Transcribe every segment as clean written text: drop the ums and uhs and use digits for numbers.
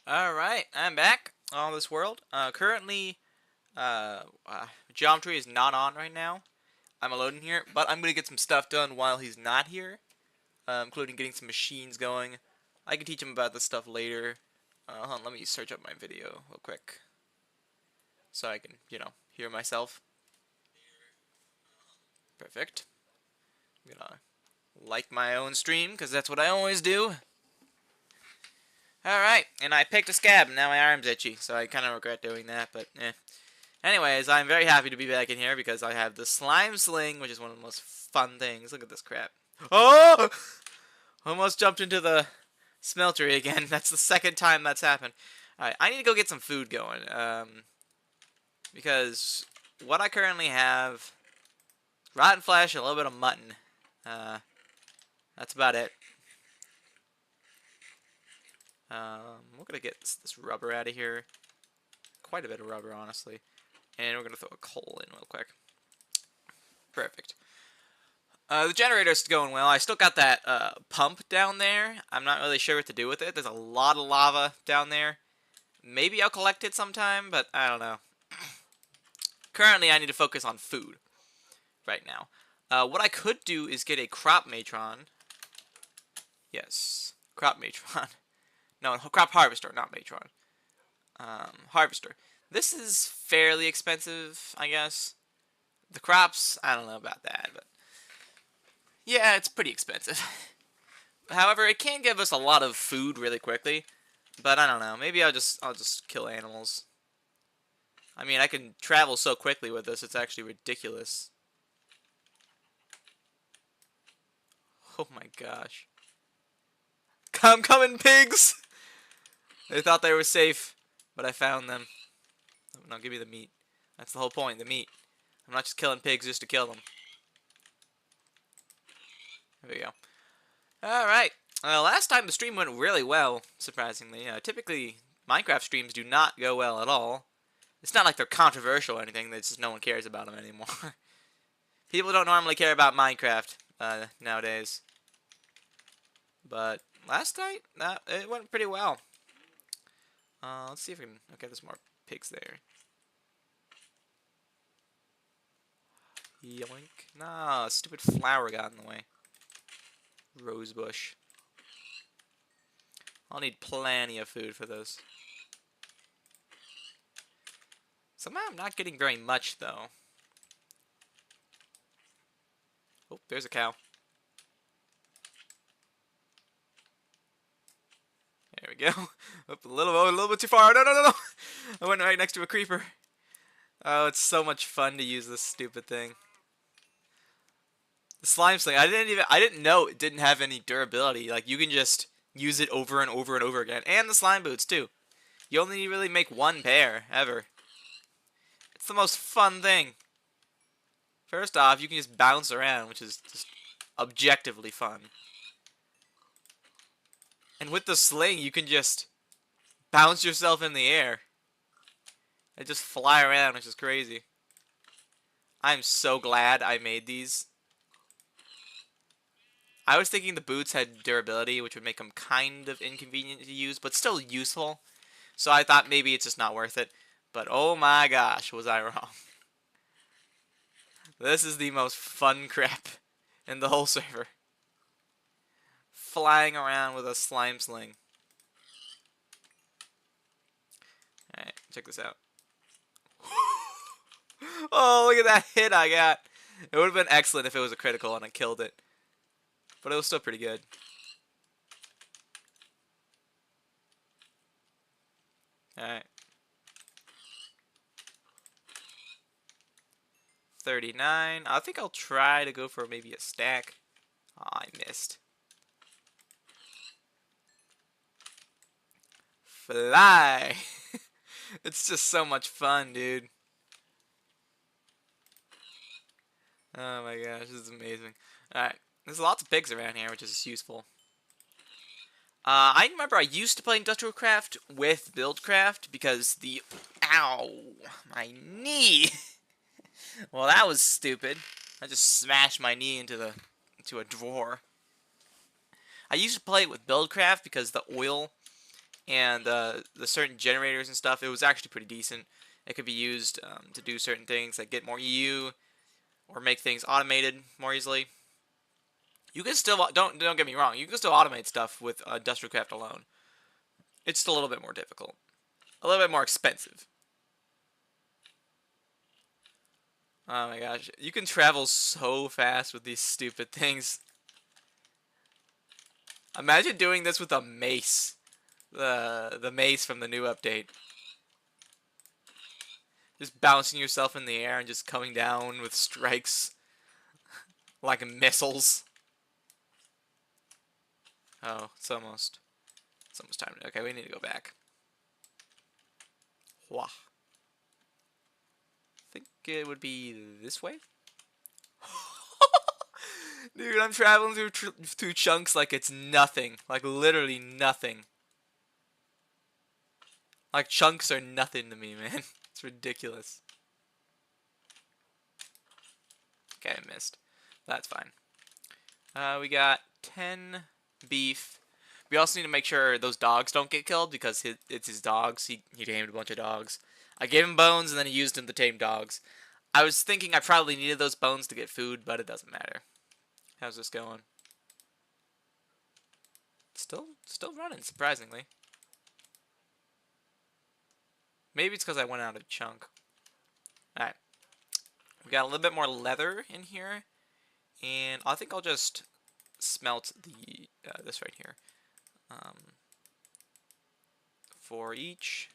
Alright, I'm back on this world. Currently, geometry is not on right now. I'm alone in here, but I'm going to get some stuff done while he's not here, including getting some machines going. I can teach him about this stuff later. Hold on, let me search up my video real quick so I can, hear myself. Perfect. I'm going to like my own stream, because that's what I always do. Alright, and I picked a scab, and now my arm's itchy, so I kind of regret doing that, but eh. Anyways, I'm very happy to be back in here because I have the slime sling, which is one of the most fun things. Look at this crap. Oh! Almost jumped into the smeltery again. That's the second time that's happened. Alright, I need to go get some food going. Because what I currently have, rotten flesh and a little bit of mutton. That's about it. We're going to get this rubber out of here. Quite a bit of rubber, honestly. And we're going to throw a coal in real quick. Perfect. The generator's going well. I still got that pump down there. I'm not really sure what to do with it. There's a lot of lava down there. Maybe I'll collect it sometime, but I don't know. Currently, I need to focus on food right now. What I could do is get a crop matron. Yes, crop matron. No, crop harvester, not matron. Harvester. This is fairly expensive, I guess. The crops, I don't know about that, but yeah, it's pretty expensive. However, it can give us a lot of food really quickly, but I don't know. Maybe I'll just kill animals. I mean, I can travel so quickly with this; it's actually ridiculous. Oh my gosh! I'm coming, pigs! They thought they were safe, but I found them. Now give me the meat. That's the whole point, the meat. I'm not just killing pigs just to kill them. There we go. Alright. Last time the stream went really well, surprisingly. Typically, Minecraft streams do not go well at all. It's not like they're controversial or anything, it's just no one cares about them anymore. People don't normally care about Minecraft nowadays. But last night, it went pretty well. Let's see if we can... Okay, there's more pigs there. Yoink. Nah, stupid flower got in the way. Rosebush. I'll need plenty of food for those. Somehow I'm not getting very much, though. Oh, there's a cow. There we go. Up a little bit too far. No, no, no, no! I went right next to a creeper. Oh, it's so much fun to use this stupid thing. The slime sling. I didn't know it didn't have any durability. Like, you can just use it over and over and over again. And the slime boots, too. You only really make one pair, ever. It's the most fun thing. First off, you can just bounce around, which is just objectively fun. And with the sling, you can just bounce yourself in the air. And just fly around, which is crazy. I'm so glad I made these. I was thinking the boots had durability, which would make them kind of inconvenient to use, but still useful. So I thought maybe it's just not worth it. But oh my gosh, was I wrong. This is the most fun crap in the whole server. Flying around with a slime sling. Alright, check this out. Oh, look at that hit I got. It would have been excellent if it was a critical and I killed it. But it was still pretty good. Alright. 39. I think I'll try to go for maybe a stack. Oh, I missed. Fly! It's just so much fun, dude. Oh my gosh, this is amazing. Alright, there's lots of pigs around here, which is useful. I remember I used to play Industrial Craft with Buildcraft because the... Ow! My knee! Well, that was stupid. I just smashed my knee into a drawer. I used to play it with Buildcraft because the oil and the certain generators and stuff, it was actually pretty decent. It could be used to do certain things like get more EU or make things automated more easily. You can still don't get me wrong. You can still automate stuff with Industrial Craft alone. It's still a little bit more difficult, a little bit more expensive. Oh my gosh, you can travel so fast with these stupid things. Imagine doing this with a mace. The mace from the new update. Just bouncing yourself in the air and just coming down with strikes like missiles. Oh, it's almost time. Okay, we need to go back. Wah. I think it would be this way. Dude, I'm traveling through chunks like it's nothing. Like literally nothing. Like chunks are nothing to me, man. It's ridiculous. Okay, I missed. That's fine. We got 10 beef. We also need to make sure those dogs don't get killed because it's his dogs. He tamed a bunch of dogs. I gave him bones and then he used them to tame dogs. I was thinking I probably needed those bones to get food, but it doesn't matter. How's this going? Still running, surprisingly. Maybe it's because I went out of chunk. Alright. We got a little bit more leather in here. And I think I'll just smelt the this right here. For each.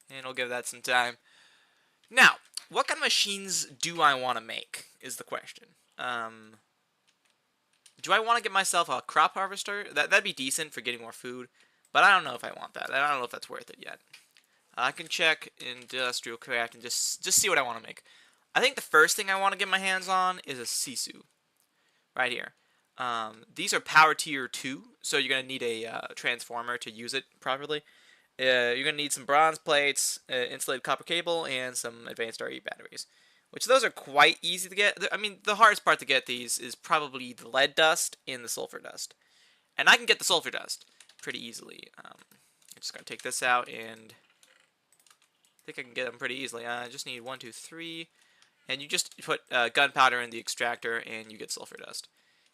And I'll give that some time. Now, what kind of machines do I want to make is the question. Do I want to get myself a crop harvester? That'd be decent for getting more food. But I don't know if I want that. I don't know if that's worth it yet. I can check Industrial Craft and just see what I want to make. I think the first thing I want to get my hands on is a Sisu. Right here. These are power tier 2, so you're going to need a transformer to use it properly. You're going to need some bronze plates, insulated copper cable, and some advanced RE batteries. Which those are quite easy to get. I mean, the hardest part to get these is probably the lead dust and the sulfur dust. And I can get the sulfur dust pretty easily. I'm just going to take this out and I think I can get them pretty easily. I just need 1, 2, 3. And you just put gunpowder in the extractor and you get sulfur dust.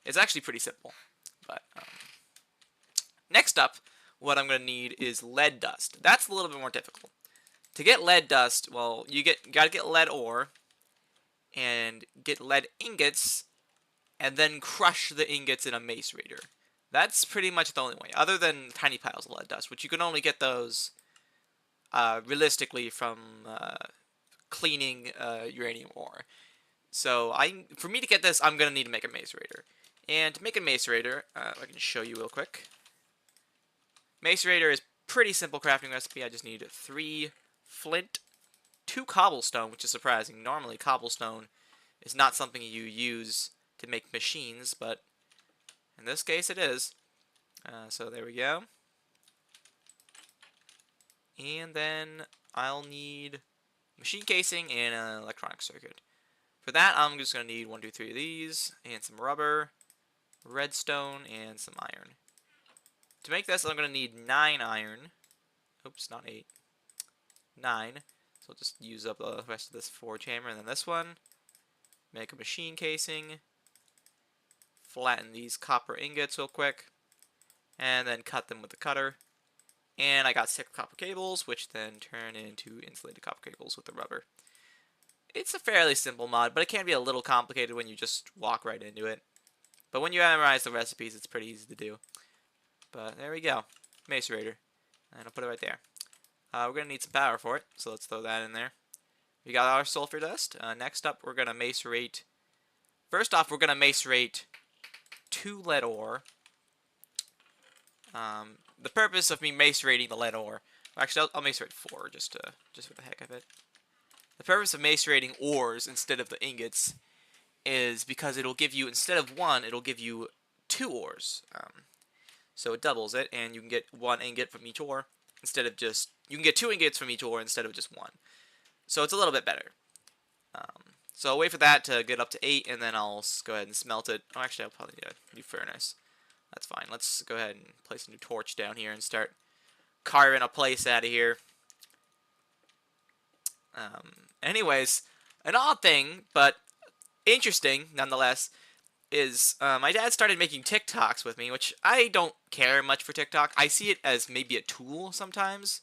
It's actually pretty simple. But next up, what I'm going to need is lead dust. That's a little bit more difficult. To get lead dust, well, you gotta get lead ore and get lead ingots and then crush the ingots in a macerator. That's pretty much the only way, other than tiny piles of lead dust, which you can only get those realistically from cleaning uranium ore. So for me to get this, I'm going to need to make a macerator. And to make a macerator, I can show you real quick. Macerator is pretty simple crafting recipe. I just need 3 flint, 2 cobblestone, which is surprising. Normally cobblestone is not something you use to make machines, but in this case it is. So there we go. And then I'll need machine casing and an electronic circuit. For that, I'm just going to need 1, 2, 3 of these, and some rubber, redstone, and some iron. To make this, I'm going to need 9 iron. Oops, not 8. 9. So I'll just use up the rest of this forge hammer, and then this one. Make a machine casing. Flatten these copper ingots real quick. And then cut them with the cutter. And I got 6 copper cables, which then turn into insulated copper cables with the rubber. It's a fairly simple mod, but it can be a little complicated when you just walk right into it. But when you memorize the recipes, it's pretty easy to do. But there we go. Macerator. And I'll put it right there. We're going to need some power for it, so let's throw that in there. We got our sulfur dust. Next up, we're going to macerate. First off, we're going to macerate 2 lead ore. The purpose of me macerating the lead ore, actually I'll macerate 4 just for the heck of it. The purpose of macerating ores instead of the ingots is because it'll give you, instead of 1, it'll give you 2 ores. So it doubles it, and you can get 1 ingot from each ore instead of just, you can get 2 ingots from each ore instead of just 1. So it's a little bit better. So I'll wait for that to get up to 8, and then I'll go ahead and smelt it. Oh, actually I'll probably need a new furnace. That's fine. Let's go ahead and place a new torch down here and start carving a place out of here. Anyways, an odd thing, but interesting nonetheless, is my dad started making TikToks with me, which I don't care much for TikTok. I see it as maybe a tool sometimes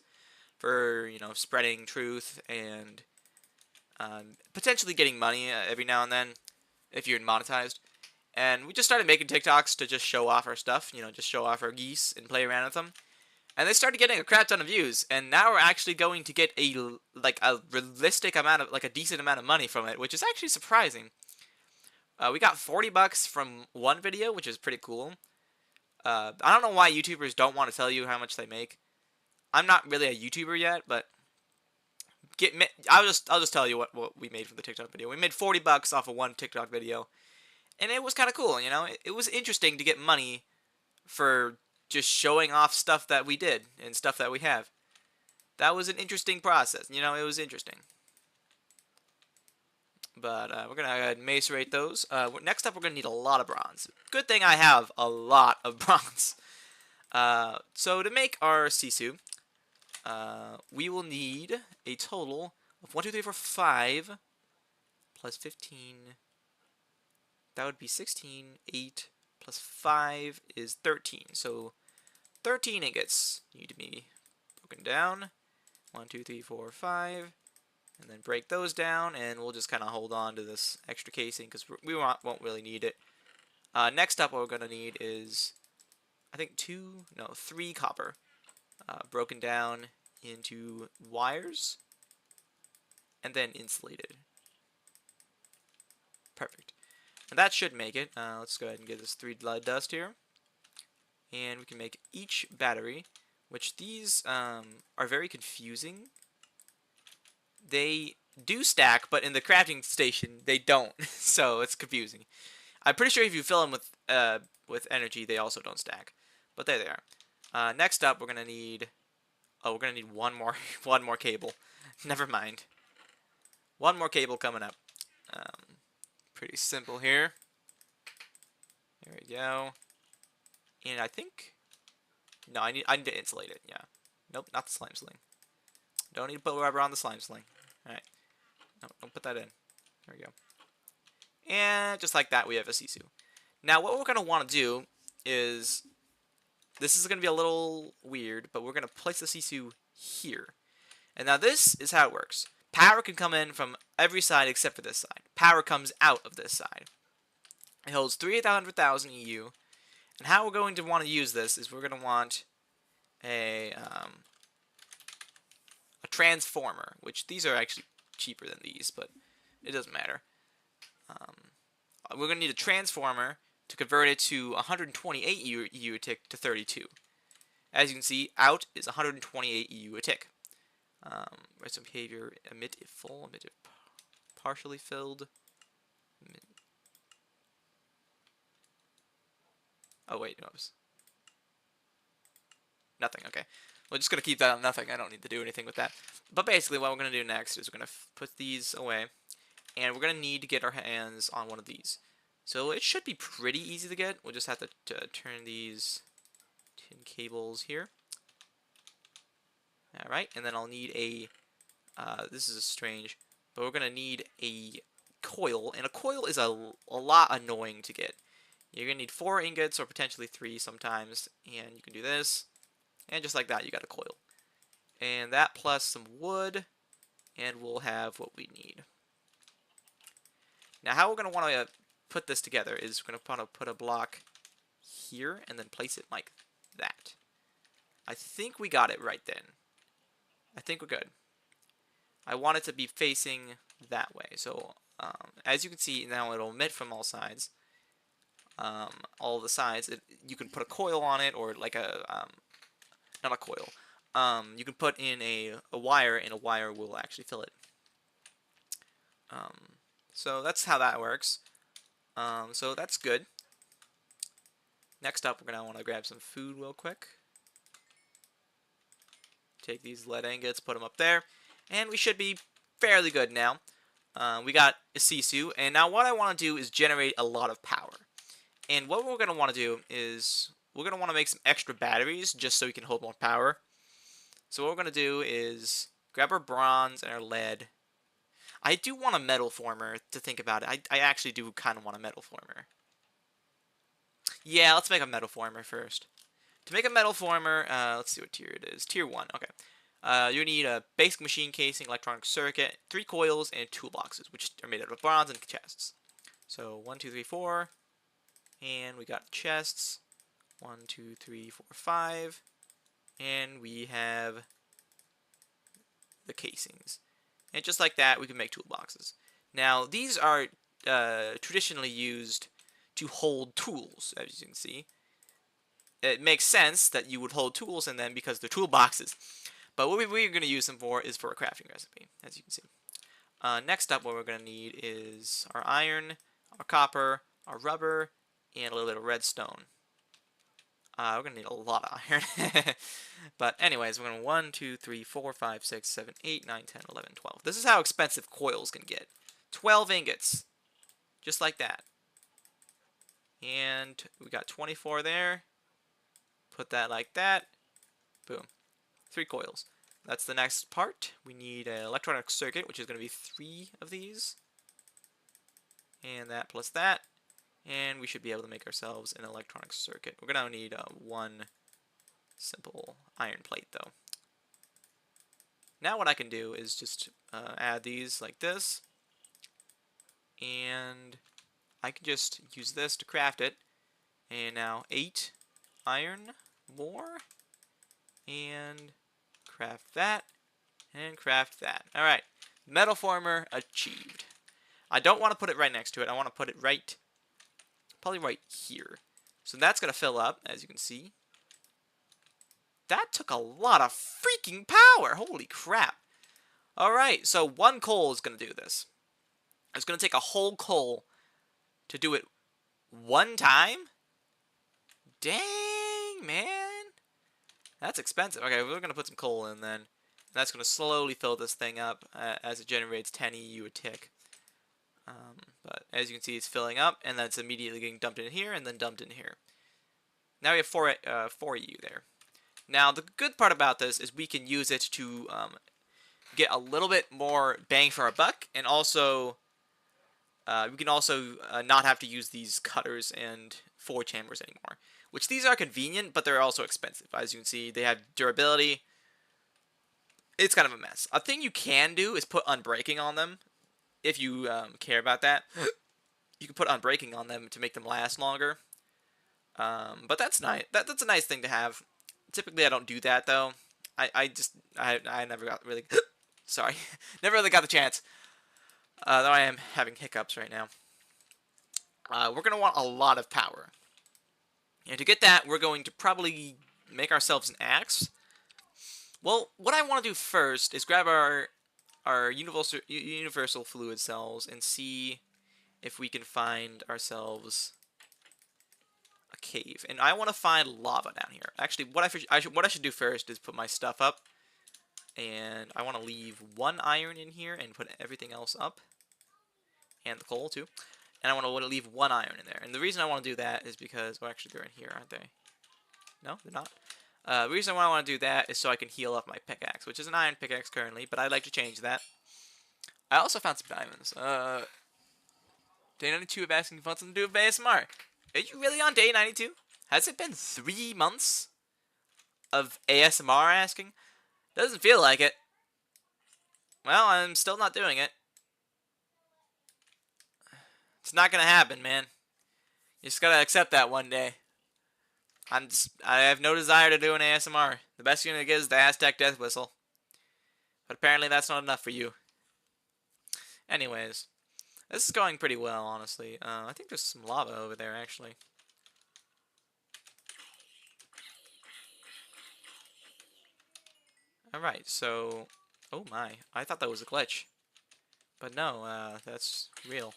for, you know, spreading truth and potentially getting money every now and then if you're monetized. And we just started making TikToks to just show off our stuff, you know, just show off our geese and play around with them. And they started getting a crap ton of views, and now we're actually going to get a realistic amount of, like a decent amount of money from it, which is actually surprising. We got $40 from one video, which is pretty cool. I don't know why YouTubers don't want to tell you how much they make. I'm not really a YouTuber yet, but I'll just tell you what we made from the TikTok video. We made $40 off of one TikTok video, and it was kind of cool. You know, it was interesting to get money for just showing off stuff that we did and stuff that we have. That was an interesting process. You know, it was interesting. But we're going to go ahead and macerate those. Next up, we're going to need a lot of bronze. Good thing I have a lot of bronze. So to make our Sisu, we will need a total of 1, 2, 3, 4, 5 plus 15. That would be 16, 8 plus 5 is 13. So 13 ingots need to be broken down. 1, 2, 3, 4, 5. And then break those down, and we'll just kind of hold on to this extra casing because we won't really need it. Next up, what we're going to need is, I think 3 copper broken down into wires and then insulated. Perfect. And that should make it. Let's go ahead and get this 3 lead dust here. And we can make each battery, which these are very confusing. They do stack, but in the crafting station, they don't. So it's confusing. I'm pretty sure if you fill them with energy, they also don't stack. But there they are. Next up, we're gonna need. Oh, we're gonna need one more cable. Never mind. One more cable coming up. Pretty simple here. There we go. And I think. No, I need to insulate it. Yeah. Nope, not the slime sling. Don't need to put rubber on the slime sling. Alright. No, don't put that in. There we go. And just like that, we have a Sisu. Now, what we're going to want to do is... This is going to be a little weird, but we're going to place the Sisu here. And now this is how it works. Power can come in from every side except for this side. Power comes out of this side. It holds 300,000 EU. And how we're going to want to use this is we're going to want a transformer, which these are actually cheaper than these, but it doesn't matter. We're going to need a transformer to convert it to 128 EU a tick to 32. As you can see, out is 128 EU a tick. Some behavior, emit if full, emit if partially filled. Oh wait, no, nothing, okay. We're just going to keep that on nothing. I don't need to do anything with that. But basically what we're going to do next is we're going to put these away. And we're going to need to get our hands on one of these. So it should be pretty easy to get. We'll just have to turn these tin cables here. Alright, and then I'll need a... this is strange, but we're going to need a coil. And a coil is a lot annoying to get. You're going to need 4 ingots or potentially 3 sometimes. And you can do this. And just like that, you got a coil. And that plus some wood, and we'll have what we need. Now, how we're going to want to put this together is we're going to want to put a block here and then place it like that. I think we got it right then. I think we're good. I want it to be facing that way. So, as you can see, now it'll emit from all sides. All the sides. You can put a coil on it, or like a... not a coil. You can put in a wire, and a wire will actually fill it. So that's how that works. So that's good. Next up, we're going to want to grab some food real quick. Take these lead ingots, put them up there. And we should be fairly good now. We got a Sisu, and now what I want to do is generate a lot of power. And what we're going to want to do is... we're going to want to make some extra batteries just so we can hold more power. So what we're going to do is grab our bronze and our lead. I do want a metal former to think about it. I actually do kind of want a metal former. Yeah, let's make a metal former first. To make a metal former, let's see what tier it is. Tier 1, okay. You need a basic machine casing, electronic circuit, 3 coils, and toolboxes, which are made out of bronze and chests. So 1, 2, 3, 4, and we got chests. 1, 2, 3, 4, 5, and we have the casings. And just like that, we can make toolboxes. Now, these are traditionally used to hold tools, as you can see. It makes sense that you would hold tools in them because they're toolboxes. But what we're going to use them for is for a crafting recipe, as you can see. Next up, what we're going to need is our iron, our copper, our rubber, and a little bit of redstone. We're going to need a lot of iron. But anyways, we're going to 1, 2, 3, 4, 5, 6, 7, 8, 9, 10, 11, 12. This is how expensive coils can get. 12 ingots. Just like that. And we got 24 there. Put that like that. Boom. 3 coils. That's the next part. We need an electronic circuit, which is going to be 3 of these. And that plus that. And we should be able to make ourselves an electronic circuit. We're going to need 1 simple iron plate, though. Now what I can do is just add these like this. And I can just use this to craft it. And now 8 iron more. And craft that. And craft that. Alright. Metal former achieved. I don't want to put it right next to it. I want to put it probably right here. So that's going to fill up, as you can see. That took a lot of freaking power. Holy crap. Alright, so 1 coal is going to do this. It's going to take a whole coal to do it 1 time? Dang, man. That's expensive. Okay, we're going to put some coal in then. That's going to slowly fill this thing up as it generates 10 EU a tick. But as you can see, it's filling up, and that's immediately getting dumped in here, and then dumped in here. Now we have 4 EU there. Now, the good part about this is we can use it to get a little bit more bang for our buck, and also we can also not have to use these cutters and forge hammers anymore. Which these are convenient, but they're also expensive. As you can see, they have durability. It's kind of a mess. A thing you can do is put unbreaking on them, if you care about that. You can put unbreaking on them to make them last longer. But that's nice. That's a nice thing to have. Typically, I don't do that though. I never got really sorry, never really got the chance. Though I am having hiccups right now. We're gonna want a lot of power, and to get that, we're going to probably make ourselves an axe. Well, what I want to do first is grab our universal fluid cells and see if we can find ourselves a cave. And I want to find lava down here. Actually, what I should do first is put my stuff up. And I want to leave 1 iron in here and put everything else up. And the coal, too. And I want to leave 1 iron in there. And the reason I want to do that is because... Well, actually, they're in here, aren't they? No, they're not. The reason why I want to do that is so I can heal up my pickaxe, which is an iron pickaxe currently, but I'd like to change that. I also found some diamonds. Day 92 of asking if you want something to do with ASMR. Are you really on day 92? Has it been 3 months of ASMR asking? Doesn't feel like it. Well, I'm still not doing it. It's not gonna happen, man. You just gotta accept that one day. I have no desire to do an ASMR. The best you're gonna get is the Aztec death whistle. But apparently that's not enough for you. Anyways, this is going pretty well, honestly. I think there's some lava over there, actually. Alright, so... Oh my, I thought that was a glitch. But no, that's real.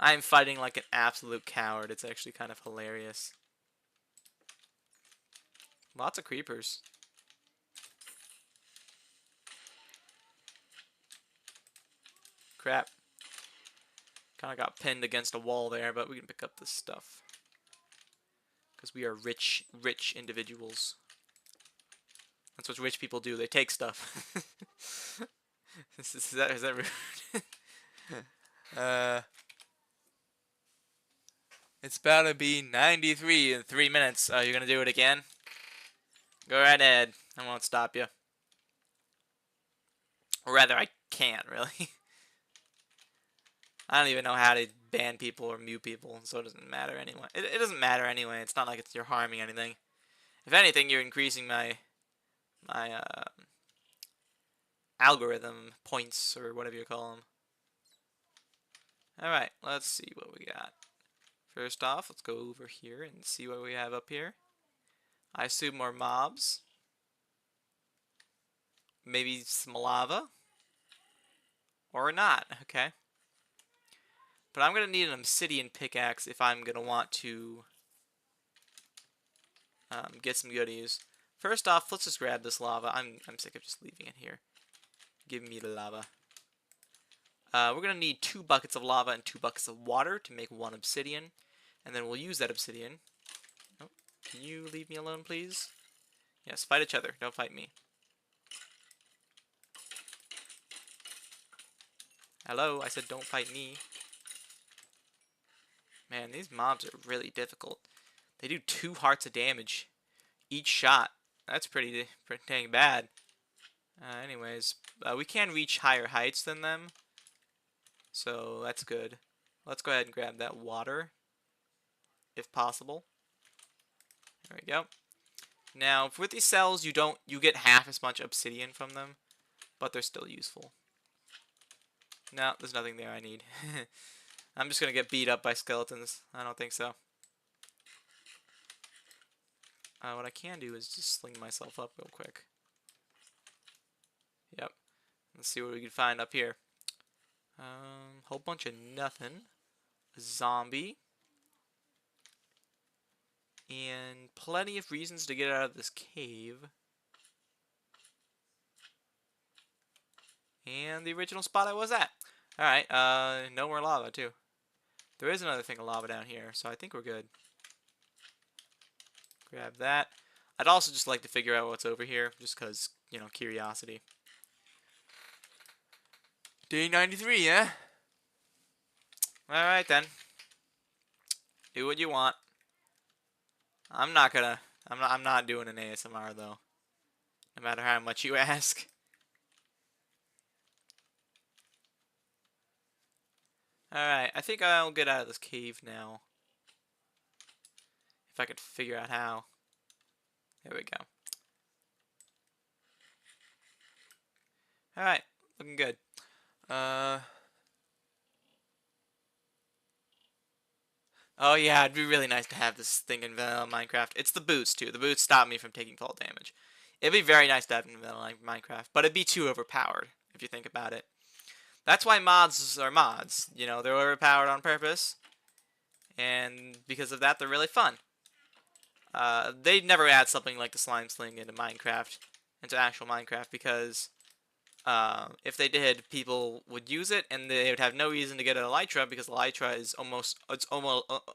I'm fighting like an absolute coward. It's actually kind of hilarious. Lots of creepers. Crap. Kind of got pinned against a wall there, but we can pick up this stuff. Because we are rich individuals. That's what rich people do. They take stuff. Is that rude? It's about to be 93 in 3 minutes. You're gonna do it again? Go right ahead. I won't stop you. Or rather, I can't, really. I don't even know how to ban people or mute people, so it doesn't matter anyway. It doesn't matter anyway. It's not like you're harming anything. If anything, you're increasing my algorithm points, or whatever you call them. Alright, let's see what we got. First off, let's go over here and see what we have up here. I assume more mobs. Maybe some lava. Or not, okay. But I'm going to need an obsidian pickaxe if I'm going to want to get some goodies. First off, let's just grab this lava. I'm sick of just leaving it here. Give me the lava. We're going to need 2 buckets of lava and 2 buckets of water to make 1 obsidian. And then we'll use that obsidian. Oh, can you leave me alone, please? Yes, fight each other. Don't fight me. Hello, I said don't fight me. Man, these mobs are really difficult. They do 2 hearts of damage each shot. That's pretty dang bad. Anyways, we can reach higher heights than them. So that's good. Let's go ahead and grab that water, if possible. There we go. Now, with these cells, you get half as much obsidian from them, but they're still useful. No, there's nothing there I need. I'm just gonna get beat up by skeletons. I don't think so. What I can do is just sling myself up real quick. Yep. Let's see what we can find up here. Whole bunch of nothing. A zombie. And plenty of reasons to get out of this cave. And the original spot I was at. Alright, no more lava too. There is another thing of lava down here, so I think we're good. Grab that. I'd also just like to figure out what's over here, just because, you know, curiosity. Day 93, yeah? Alright then. Do what you want. I'm not doing an ASMR though. No matter how much you ask. Alright, I think I'll get out of this cave now. If I could figure out how. There we go. Alright, looking good. Oh yeah, it'd be really nice to have this thing in vanilla Minecraft. It's the boots too. The boots stop me from taking fall damage. It'd be very nice to have in vanilla Minecraft, but it'd be too overpowered if you think about it. That's why mods are mods. You know, they're overpowered on purpose, and because of that, they're really fun. They'd never add something like the slime sling into Minecraft, into actual Minecraft, because if they did, people would use it, and they would have no reason to get an elytra, because elytra is almost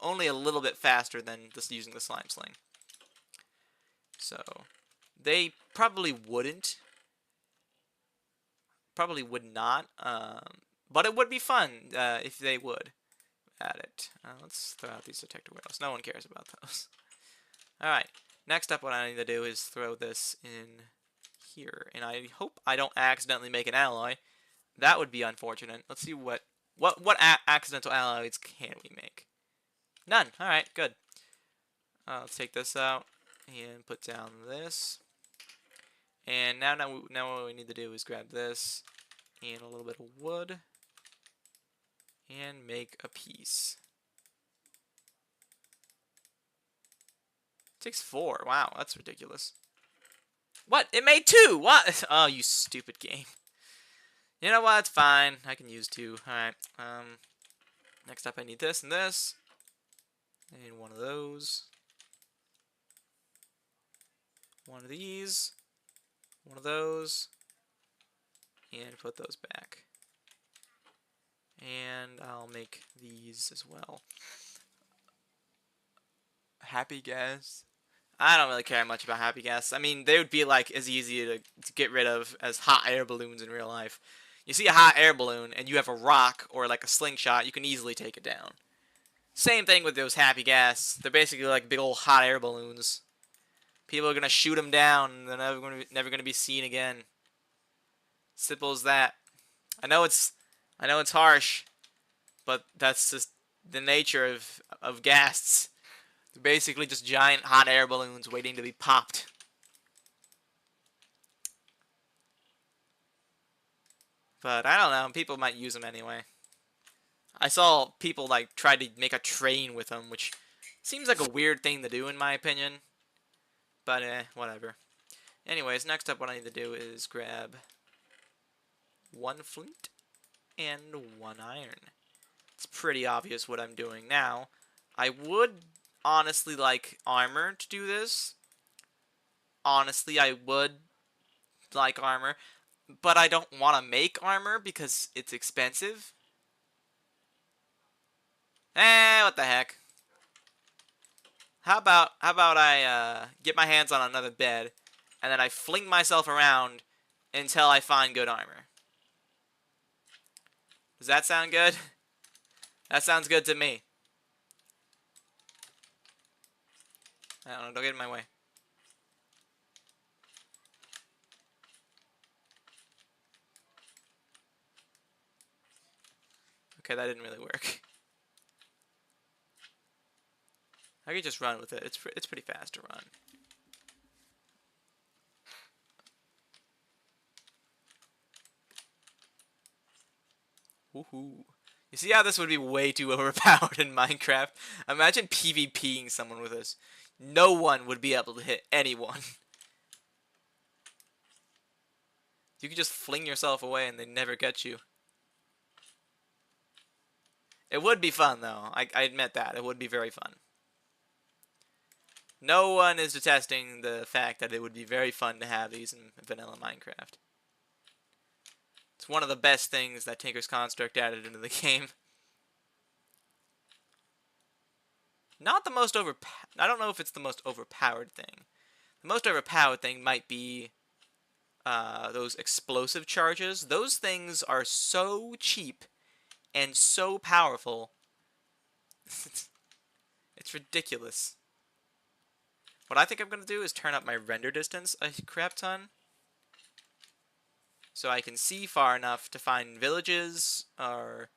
only a little bit faster than just using the slime sling. So they probably wouldn't. Probably would not. But it would be fun if they would add it. Let's throw out these detector whales. No one cares about those. Alright. Next up, what I need to do is throw this in here. And I hope I don't accidentally make an alloy. That would be unfortunate. Let's see what accidental alloys can we make. None. Alright, good. Let's take this out and put down this. And now what we need to do is grab this and a little bit of wood and make a piece. It takes 4. Wow, that's ridiculous. What? It made 2! What? Oh, you stupid game. You know what? It's fine. I can use 2. Alright. Next up I need this and this. And one of those. One of these. One of those. And put those back. And I'll make these as well. Happy gas. I don't really care much about happy gas. I mean, they would be like as easy to get rid of as hot air balloons in real life. You see a hot air balloon and you have a rock or like a slingshot, you can easily take it down. Same thing with those happy gas. They're basically like big old hot air balloons. People are gonna shoot them down and they're never gonna be seen again. Simple as that. I know it's harsh, but that's just the nature of ghasts. They're basically just giant hot air balloons waiting to be popped. But I don't know, people might use them anyway. I saw people like try to make a train with them, which seems like a weird thing to do in my opinion. But whatever. Anyways, next up what I need to do is grab 1 flint and 1 iron. It's pretty obvious what I'm doing now. I would honestly like armor to do this. Honestly, I would like armor, but I don't want to make armor because it's expensive. What the heck? How about I get my hands on another bed, and then I fling myself around until I find good armor. Does that sound good? That sounds good to me. I don't know, don't get in my way. Okay, that didn't really work. I could just run with it. It's pretty fast to run. Woohoo. You see how this would be way too overpowered in Minecraft? Imagine PvPing someone with this. No one would be able to hit anyone. You could just fling yourself away and they never get you. It would be fun, though. I admit that. It would be very fun. No one is detesting the fact that it would be very fun to have these in vanilla Minecraft. It's one of the best things that Tinker's Construct added into the game. Not the most I don't know if it's the most overpowered thing. The most overpowered thing might be those explosive charges. Those things are so cheap and so powerful. It's ridiculous. What I think I'm going to do is turn up my render distance a crap ton, so I can see far enough to find villages or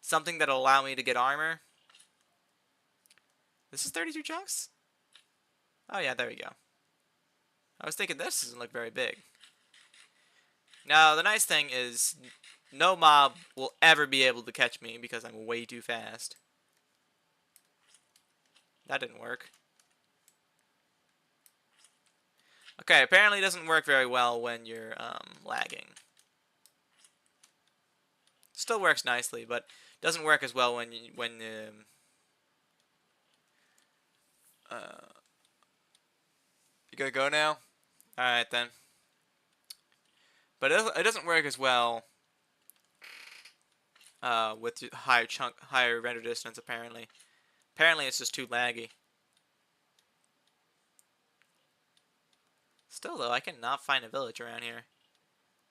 something that'll allow me to get armor. This is 32 chunks? Oh yeah, there we go. I was thinking this doesn't look very big. Now, the nice thing is no mob will ever be able to catch me because I'm way too fast. That didn't work. Okay, apparently it doesn't work very well when you're lagging. Still works nicely, but doesn't work as well when you gotta go now? Alright then. But it doesn't work as well with higher render distance apparently. Apparently it's just too laggy. Still though, I cannot find a village around here.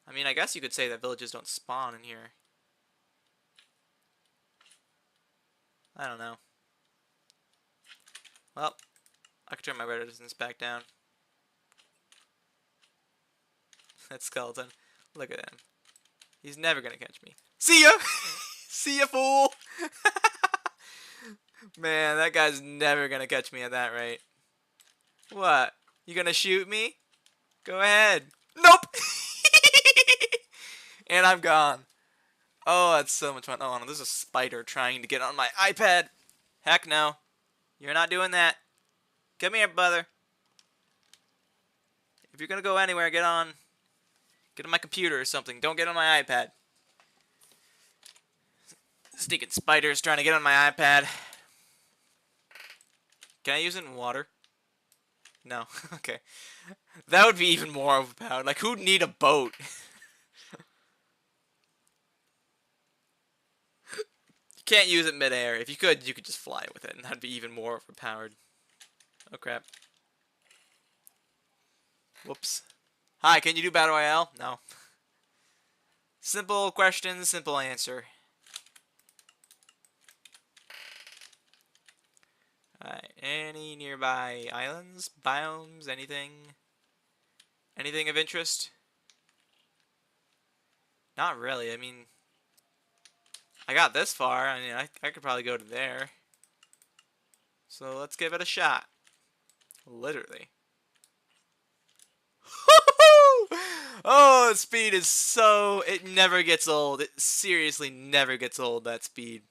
I mean, I guess you could say that villages don't spawn in here. I don't know. Well, I could turn my render distance back down. That skeleton. Look at him. He's never gonna catch me. See ya! See ya, fool! Man, that guy's never gonna catch me at that rate. What? You gonna shoot me? Go ahead. Nope! And I'm gone. Oh, that's so much fun. Oh, no, there's a spider trying to get on my iPad. Heck no. You're not doing that. Come here, brother. If you're gonna go anywhere, get on my computer or something. Don't get on my iPad. Stinking spiders trying to get on my iPad. Can I use it in water? No. Okay. That would be even more overpowered. Like, who'd need a boat? can't use it midair. If you could just fly with it, and that'd be even more overpowered. Oh crap. Whoops. Hi, can you do Battle Royale? No. Simple question, simple answer. Alright, any nearby islands, biomes, anything? Anything of interest? Not really, I mean... I got this far, I mean, I could probably go to there. So let's give it a shot. Literally. Oh, speed is so... It never gets old. It seriously never gets old, that speed.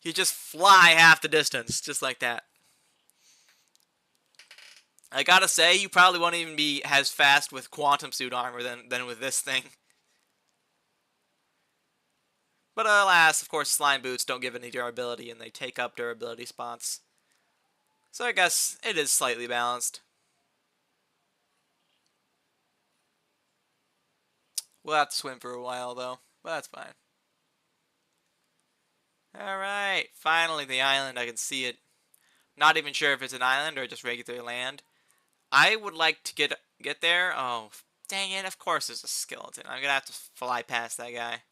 You just fly half the distance, just like that. I gotta say, you probably won't even be as fast with quantum suit armor than with this thing. But alas, of course, slime boots don't give any durability, and they take up durability spots. So I guess it is slightly balanced. We'll have to swim for a while, though, but that's fine. Alright, finally the island. I can see it. Not even sure if it's an island or just regular land. I would like to get there. Oh, dang it, of course there's a skeleton. I'm gonna have to fly past that guy.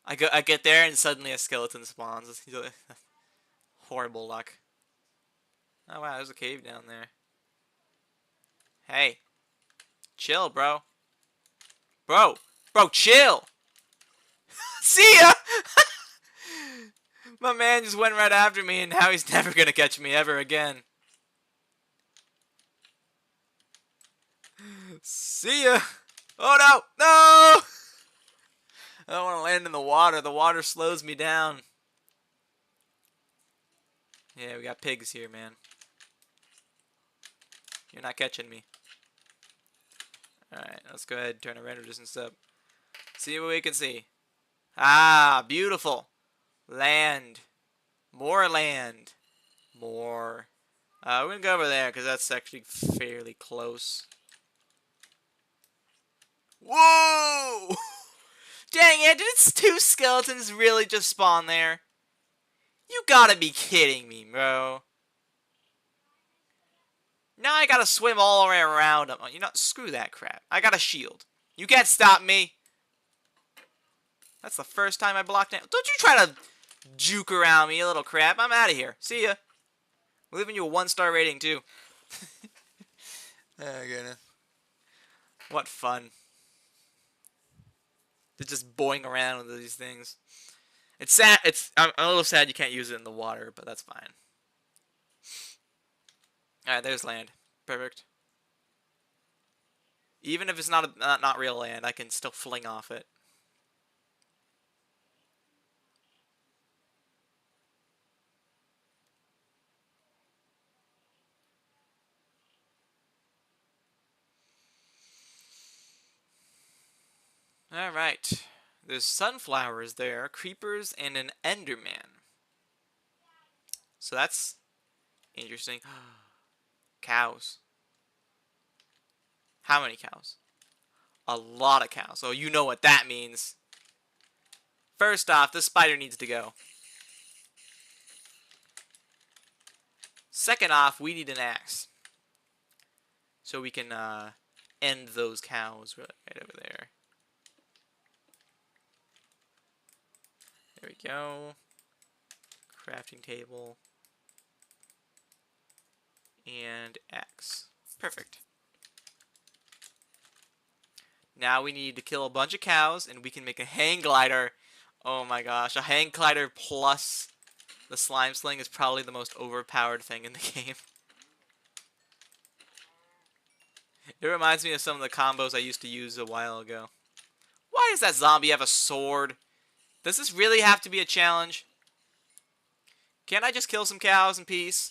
I get there and suddenly a skeleton spawns. Horrible luck. Oh wow, there's a cave down there. Hey. Chill, bro. Bro, chill! See ya! My man just went right after me, and now he's never gonna catch me ever again. See ya! Oh no! No! I don't want to land in the water. The water slows me down. Yeah, we got pigs here, man. You're not catching me. Alright, let's go ahead and turn our render distance up. See what we can see. Ah, beautiful. Land. More land. More. We're going to go over there because that's actually fairly close. Whoa! Dang it, did two skeletons really just spawn there? You gotta be kidding me, bro. Now I gotta swim all the way around them. You know, screw that crap. I got a shield. You can't stop me. That's the first time I blocked it. Don't you try to juke around me, you little crap. I'm out of here. See ya. I'm leaving you a 1-star rating, too. Oh, goodness. What fun. They're just boing around with these things. It's sad. I'm a little sad you can't use it in the water, but that's fine. Alright, there's land. Perfect. Even if it's not real land, I can still fling off it. Alright. There's sunflowers there, creepers, and an enderman. So that's interesting. Cows. How many cows? A lot of cows. So you know what that means. First off, this spider needs to go. Second off, we need an axe. So we can end those cows right over there. There we go. Crafting table. And axe. Perfect. Now we need to kill a bunch of cows, and we can make a hang glider. Oh my gosh, a hang glider plus the slime sling is probably the most overpowered thing in the game. It reminds me of some of the combos I used to use a while ago. Why does that zombie have a sword? Does this really have to be a challenge? Can't I just kill some cows in peace?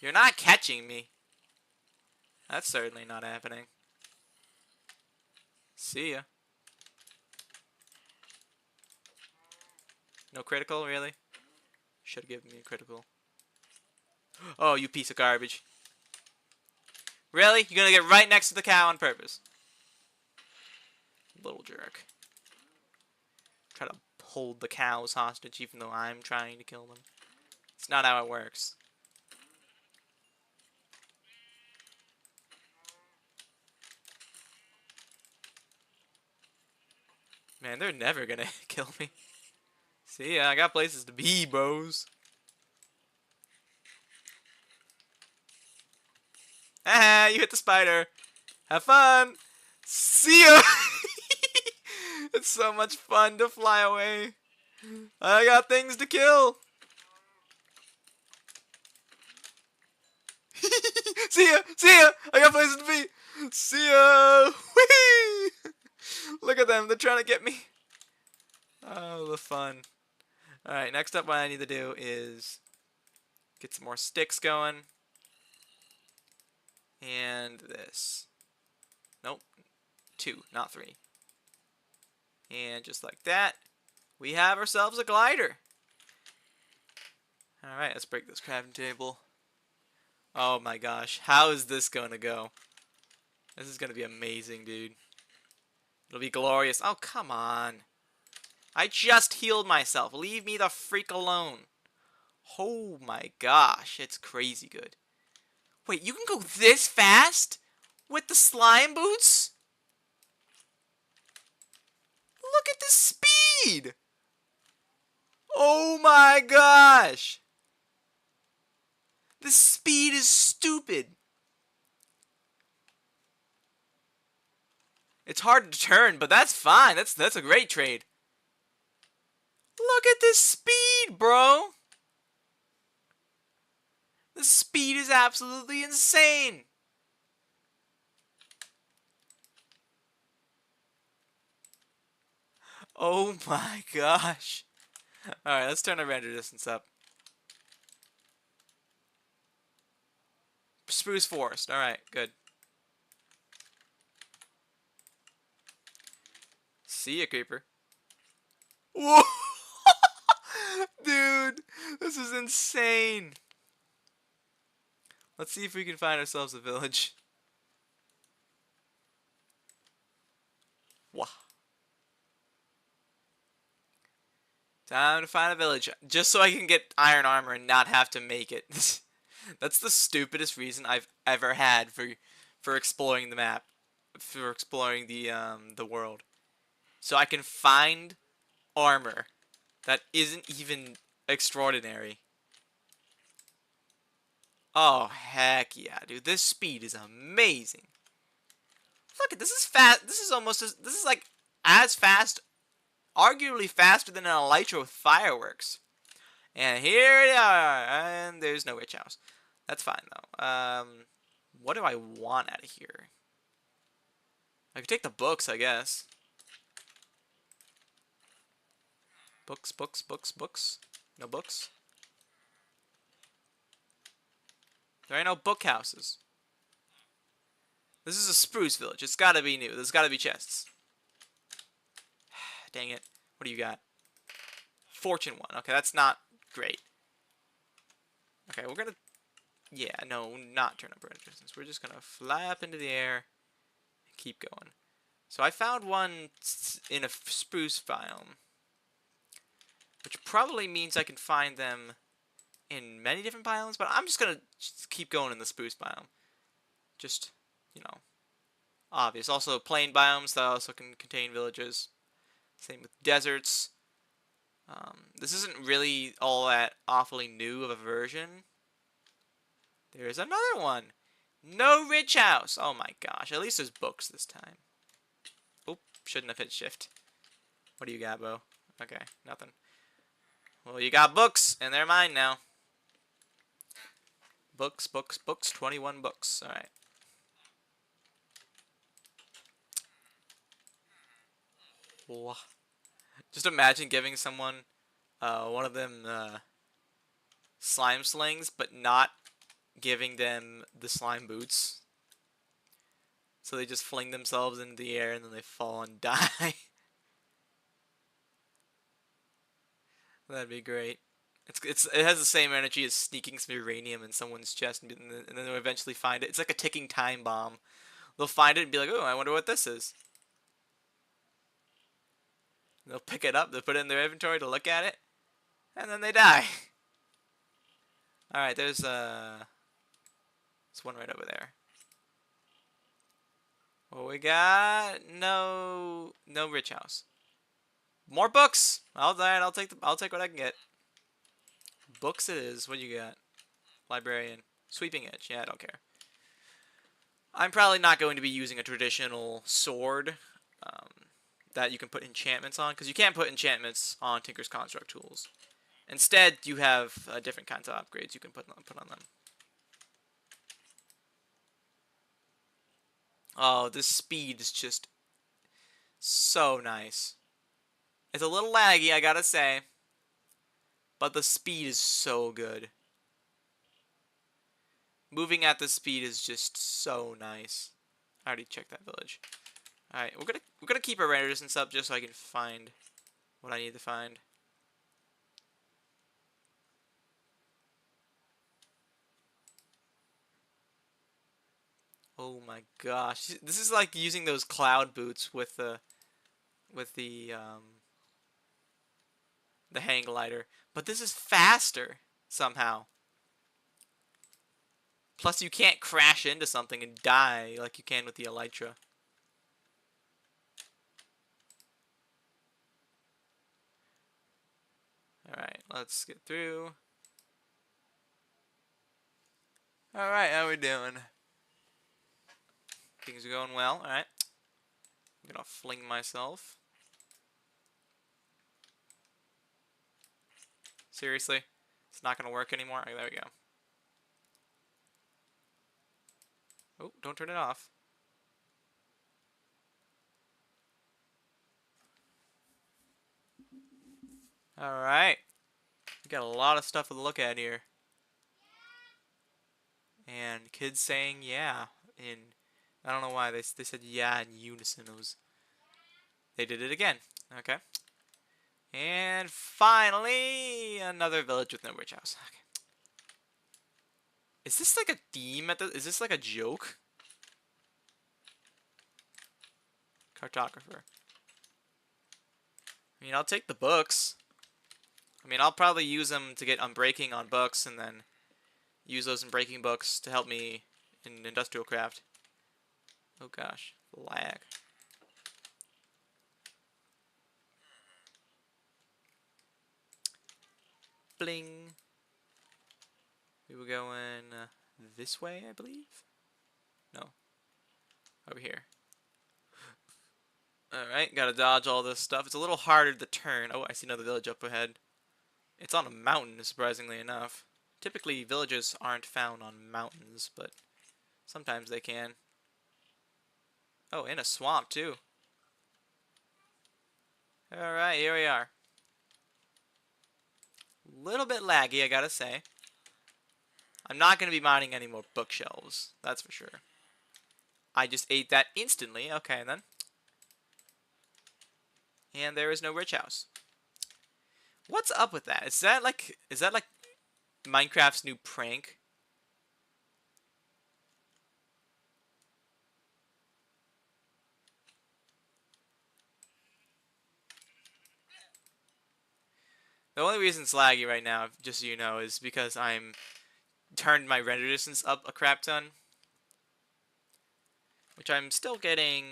You're not catching me. That's certainly not happening. See ya. No critical, really? Should have given me a critical. Oh, you piece of garbage. Really? You're gonna get right next to the cow on purpose? little jerk. Try to hold the cows hostage even though I'm trying to kill them. It's not how it works. Man, they're never gonna kill me. See, I got places to be, bros. Ah, you hit the spider. Have fun. See ya. It's so much fun to fly away. I got things to kill. See ya. See ya. I got places to be. See ya. Whee! Look at them. They're trying to get me. Oh, the fun. Alright, next up what I need to do is get some more sticks going. And this. Nope. 2, not 3. And just like that, we have ourselves a glider. Alright, let's break this crafting table. Oh my gosh, how is this gonna go? This is gonna be amazing, dude. It'll be glorious. Oh, come on. I just healed myself. Leave me the freak alone. Oh my gosh, it's crazy good. Wait, you can go this fast? With the slime boots? Look at the speed! Oh my gosh! The speed is stupid. It's hard to turn, but that's fine. That's a great trade. Look at this speed, bro. The speed is absolutely insane. Oh my gosh. Alright, let's turn our render distance up. Spruce forest. Alright, good. See ya, creeper. Whoa! Dude, this is insane. Let's see if we can find ourselves a village. Wah. Time to find a village. Just so I can get iron armor and not have to make it. That's the stupidest reason I've ever had for exploring the map. For exploring the world. So I can find armor that isn't even extraordinary. Oh, heck yeah, dude. This speed is amazing. Look at this is fast. This is almost this is like as fast, arguably faster than an elytra with fireworks. And here they are, and there's no witch house. That's fine though. What do I want out of here? I could take the books, I guess. Books, books, books, books. No books. There ain't no book houses. This is a spruce village. It's gotta be new. There's gotta be chests. Dang it. What do you got? Fortune 1. Okay, that's not great. Okay, we're gonna... Yeah, no, not turn up render distance. We're just gonna fly up into the air and keep going. So I found one in a spruce biome. Which probably means I can find them in many different biomes, but I'm just gonna keep going in the spruce biome. Just, you know, obvious. Also, plain biomes that also can contain villages. Same with deserts. This isn't really all that awfully new of a version. There's another one. No rich house. Oh my gosh. At least there's books this time. Oop. Shouldn't have hit shift. What do you got, Bo? Okay. Nothing. Well, you got books, and they're mine now. Books, books, books. 21 books. Alright. Just imagine giving someone one of them slime slings, but not giving them the slime boots. So they just fling themselves into the air and then they fall and die. That'd be great. It has the same energy as sneaking some uranium in someone's chest and then they'll eventually find it. It's like a ticking time bomb. They'll find it and be like, oh, I wonder what this is. They'll pick it up, they'll put it in their inventory to look at it, and then they die. Alright, there's one right over there. What we got? No rich house. More books. Alright, I'll take what I can get. Books it is. What you got? Librarian. Sweeping edge. Yeah, I don't care. I'm probably not going to be using a traditional sword that you can put enchantments on, because you can't put enchantments on Tinker's Construct tools. Instead, you have different kinds of upgrades you can put on them. Oh, this speed is just so nice. It's a little laggy, I gotta say, but the speed is so good. Moving at this speed is just so nice. I already checked that village. Alright, we're gonna keep our render distance up just so I can find what I need to find. Oh my gosh. This is like using those cloud boots with the hang glider. But this is faster somehow. Plus you can't crash into something and die like you can with the Elytra. Alright, let's get through. Alright, how we doing? Things are going well. Alright. I'm gonna fling myself. Seriously? It's not gonna work anymore? Okay, there we go. Oh, don't turn it off. Alright. We got a lot of stuff to look at here. And kids saying yeah in, I don't know why they said yeah in unison. They did it again. Okay. And finally another village with no rich house. Okay. Is this like a theme is this like a joke? Cartographer. I mean, I'll take the books. I mean, I'll probably use them to get unbreaking on books and then use those unbreaking books to help me in industrial craft. Oh gosh, lag. Bling. We were going this way, I believe? No. Over here. Alright, gotta dodge all this stuff. It's a little harder to turn. Oh, I see another village up ahead. It's on a mountain, surprisingly enough. Typically, villages aren't found on mountains, but sometimes they can. Oh, in a swamp, too. Alright, here we are. Little bit laggy, I gotta say. I'm not gonna be mining any more bookshelves, that's for sure. I just ate that instantly. Okay, then. And there is no rich house. What's up with that? Is that like Minecraft's new prank? The only reason it's laggy right now, just so you know, is because I'm turned my render distance up a crap ton, which I'm still getting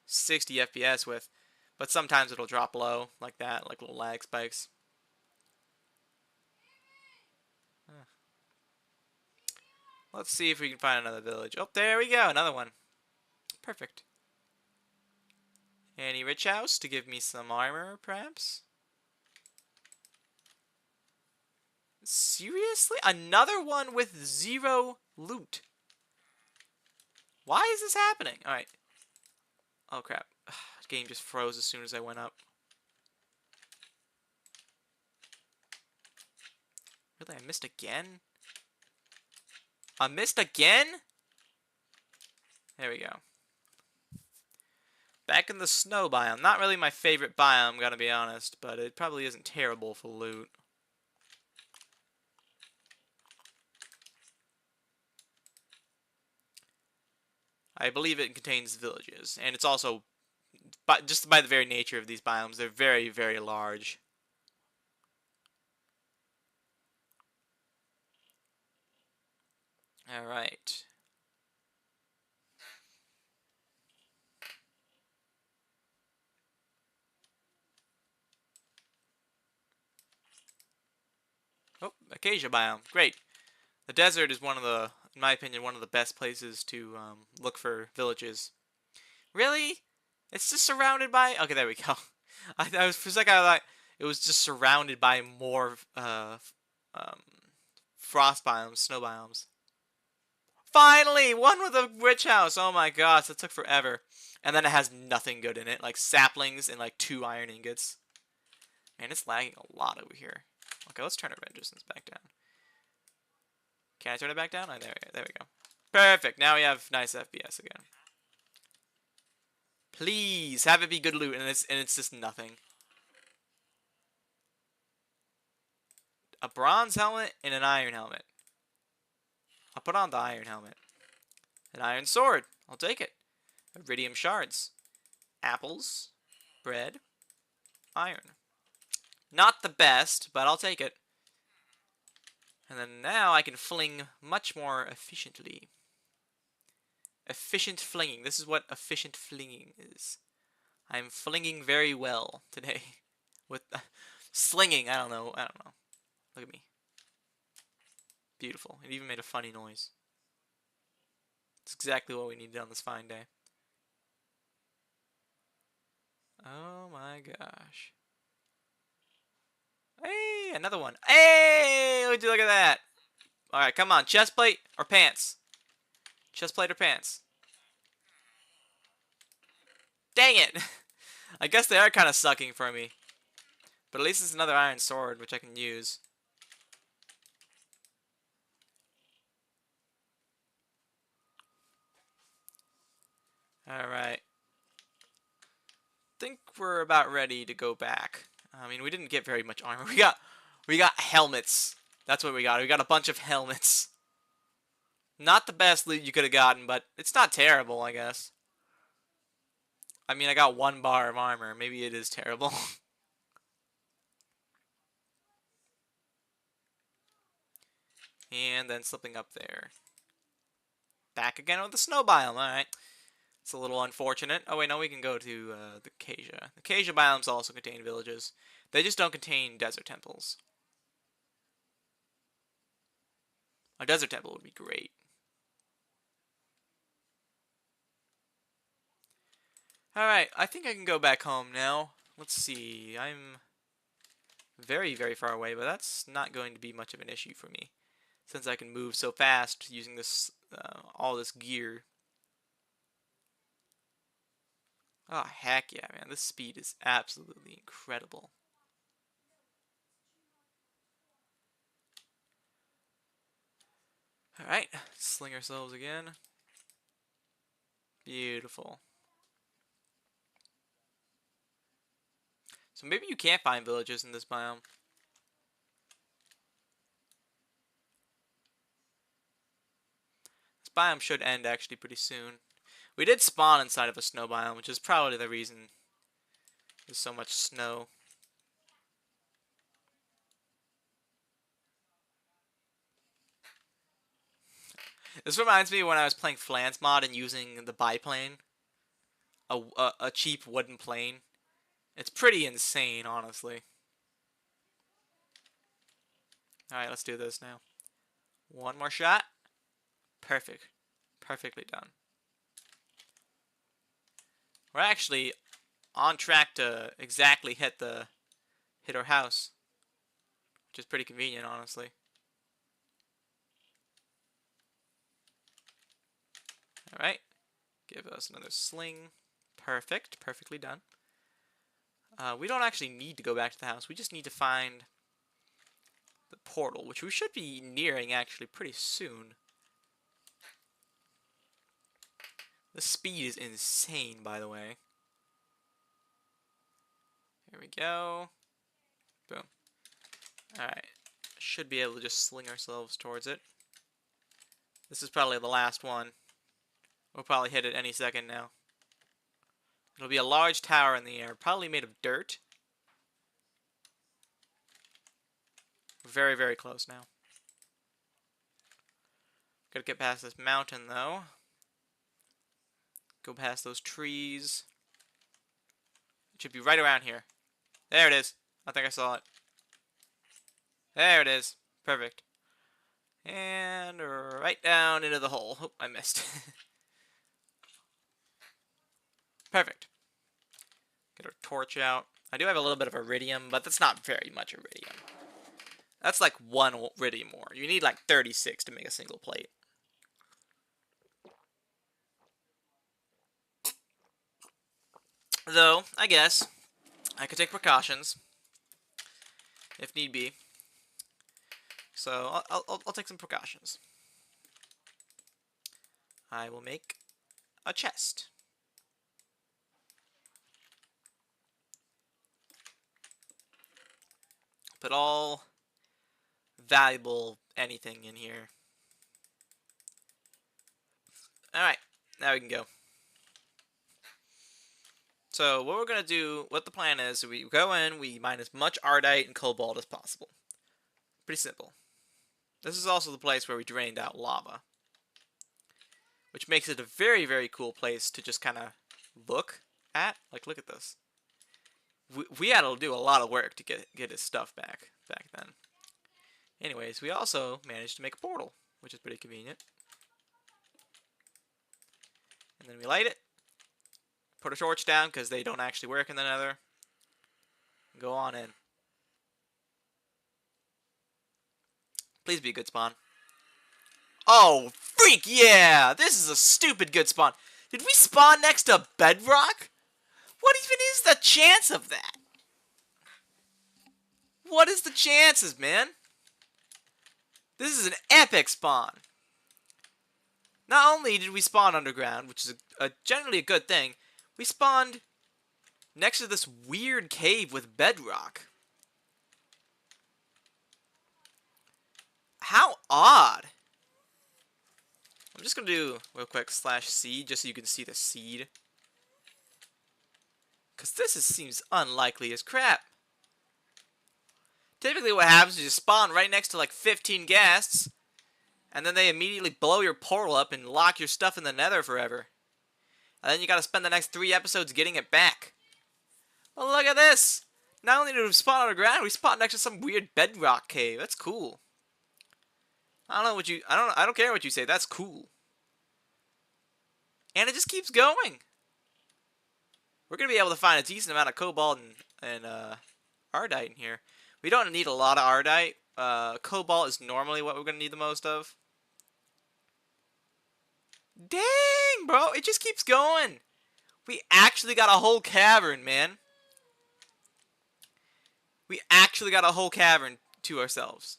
60 FPS with, but sometimes it'll drop low like that, like little lag spikes. Let's see if we can find another village. Oh, there we go, another one. Perfect. Any rich house to give me some armor, perhaps? Seriously? Another one with 0 loot. Why is this happening? Alright. Oh, crap. The game just froze as soon as I went up. Really? I missed again? I missed again? There we go. Back in the snow biome. Not really my favorite biome, gotta be honest, but it probably isn't terrible for loot. I believe it contains villages, and it's also but just by the very nature of these biomes, they're very, very large. All right. Oh, Acacia biome. Great. The desert is one of the, in my opinion, one of the best places to look for villages. Really? It's just surrounded by... Okay, there we go. I was, for a second, I thought it was just surrounded by more um, frost biomes, snow biomes. Finally! One with a witch house! Oh my gosh, that took forever. And then it has nothing good in it, like saplings and like 2 iron ingots. Man, it's lagging a lot over here. Okay, let's turn our resistance back down. Can I turn it back down? Oh, there we go. Perfect. Now we have nice FPS again. Please have it be good loot, and it's just nothing. A bronze helmet and an iron helmet. I'll put on the iron helmet. An iron sword. I'll take it. Iridium shards. Apples. Bread. Iron. Not the best, but I'll take it. And then now I can fling much more efficiently. Efficient flinging. This is what efficient flinging is. I'm flinging very well today. With slinging, I don't know. Look at me. Beautiful. It even made a funny noise. It's exactly what we needed on this fine day. Oh my gosh. Hey, another one. Hey, would you look at that? Alright, come on. Chest plate or pants? Chest plate or pants? Dang it! I guess they are kind of sucking for me. But at least it's another iron sword, which I can use. Alright. Think we're about ready to go back. I mean, we didn't get very much armor. We got helmets. That's what we got. We got a bunch of helmets. Not the best loot you could have gotten, but it's not terrible, I guess. I mean, I got 1 bar of armor. Maybe it is terrible. And then slipping up there. Back again with the snow biome. Alright. It's a little unfortunate. Oh, wait, no, we can go to the Acacia. The Acacia biomes also contain villages. They just don't contain desert temples. A desert temple would be great. Alright, I think I can go back home now. Let's see. I'm very, very far away, but that's not going to be much of an issue for me, since I can move so fast using this all this gear. Oh, heck yeah, man. This speed is absolutely incredible. Alright, sling ourselves again. Beautiful. So maybe you can't find villages in this biome. This biome should end actually pretty soon. We did spawn inside of a snow biome, which is probably the reason there's so much snow. This reminds me when I was playing Flans mod and using the biplane. A cheap wooden plane. It's pretty insane, honestly. Alright, let's do this now. 1 more shot. Perfect. Perfectly done. We're actually on track to exactly hit our house, which is pretty convenient, honestly. Alright. Give us another sling. Perfect. Perfectly done. We don't actually need to go back to the house. We just need to find the portal, which we should be nearing actually pretty soon. The speed is insane, by the way. Here we go. Boom. Alright. Should be able to just sling ourselves towards it. This is probably the last one. We'll probably hit it any second now. It'll be a large tower in the air, probably made of dirt. Very, very close now. Gotta get past this mountain, though. Go past those trees. It should be right around here. There it is. I think I saw it. There it is. Perfect. And right down into the hole. Oh, I missed. Perfect. Get our torch out. I do have a little bit of iridium, but that's not very much iridium. That's like 1 iridium ore. You need like 36 to make a single plate. Though, I guess, I could take precautions, if need be. So, I'll take some precautions. I will make a chest. Put all valuable anything in here. Alright, now we can go. So what we're going to do, what the plan is, we go in, we mine as much Ardite and Cobalt as possible. Pretty simple. This is also the place where we drained out lava. Which makes it a very, very cool place to just kind of look at. Like, look at this. We had to do a lot of work to get his stuff back then. Anyways, we also managed to make a portal, which is pretty convenient. And then we light it. Put a torch down, because they don't actually work in the nether. Go on in. Please be a good spawn. Oh, freak, yeah! This is a stupid good spawn. Did we spawn next to bedrock? What even is the chance of that? What is the chances, man? This is an epic spawn. Not only did we spawn underground, which is generally a good thing, we spawned next to this weird cave with bedrock. How odd. I'm just going to do real quick /seed just so you can see the seed. Because this seems unlikely as crap. Typically what happens is you spawn right next to like 15 ghasts, and then they immediately blow your portal up and lock your stuff in the nether forever. And then you gotta spend the next 3 episodes getting it back. Well, look at this! Not only did we spawn underground, we spawned next to some weird bedrock cave. That's cool. I don't care what you say, that's cool. And it just keeps going. We're gonna be able to find a decent amount of cobalt and ardite in here. We don't need a lot of ardite. Cobalt is normally what we're gonna need the most of. Dang, bro, it just keeps going. We actually got a whole cavern, man. We actually got a whole cavern to ourselves.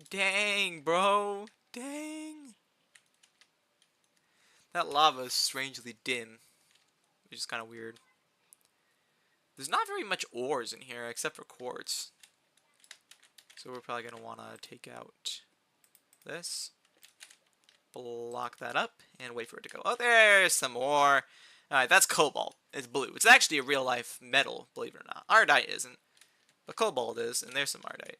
Dang, bro. Dang. That lava is strangely dim, which is kind of weird. There's not very much ores in here except for quartz. So we're probably going to want to take out this, block that up, and wait for it to go. Oh, there's some more. Alright, that's cobalt. It's blue. It's actually a real-life metal, believe it or not. Ardite isn't, but cobalt is, and there's some ardite.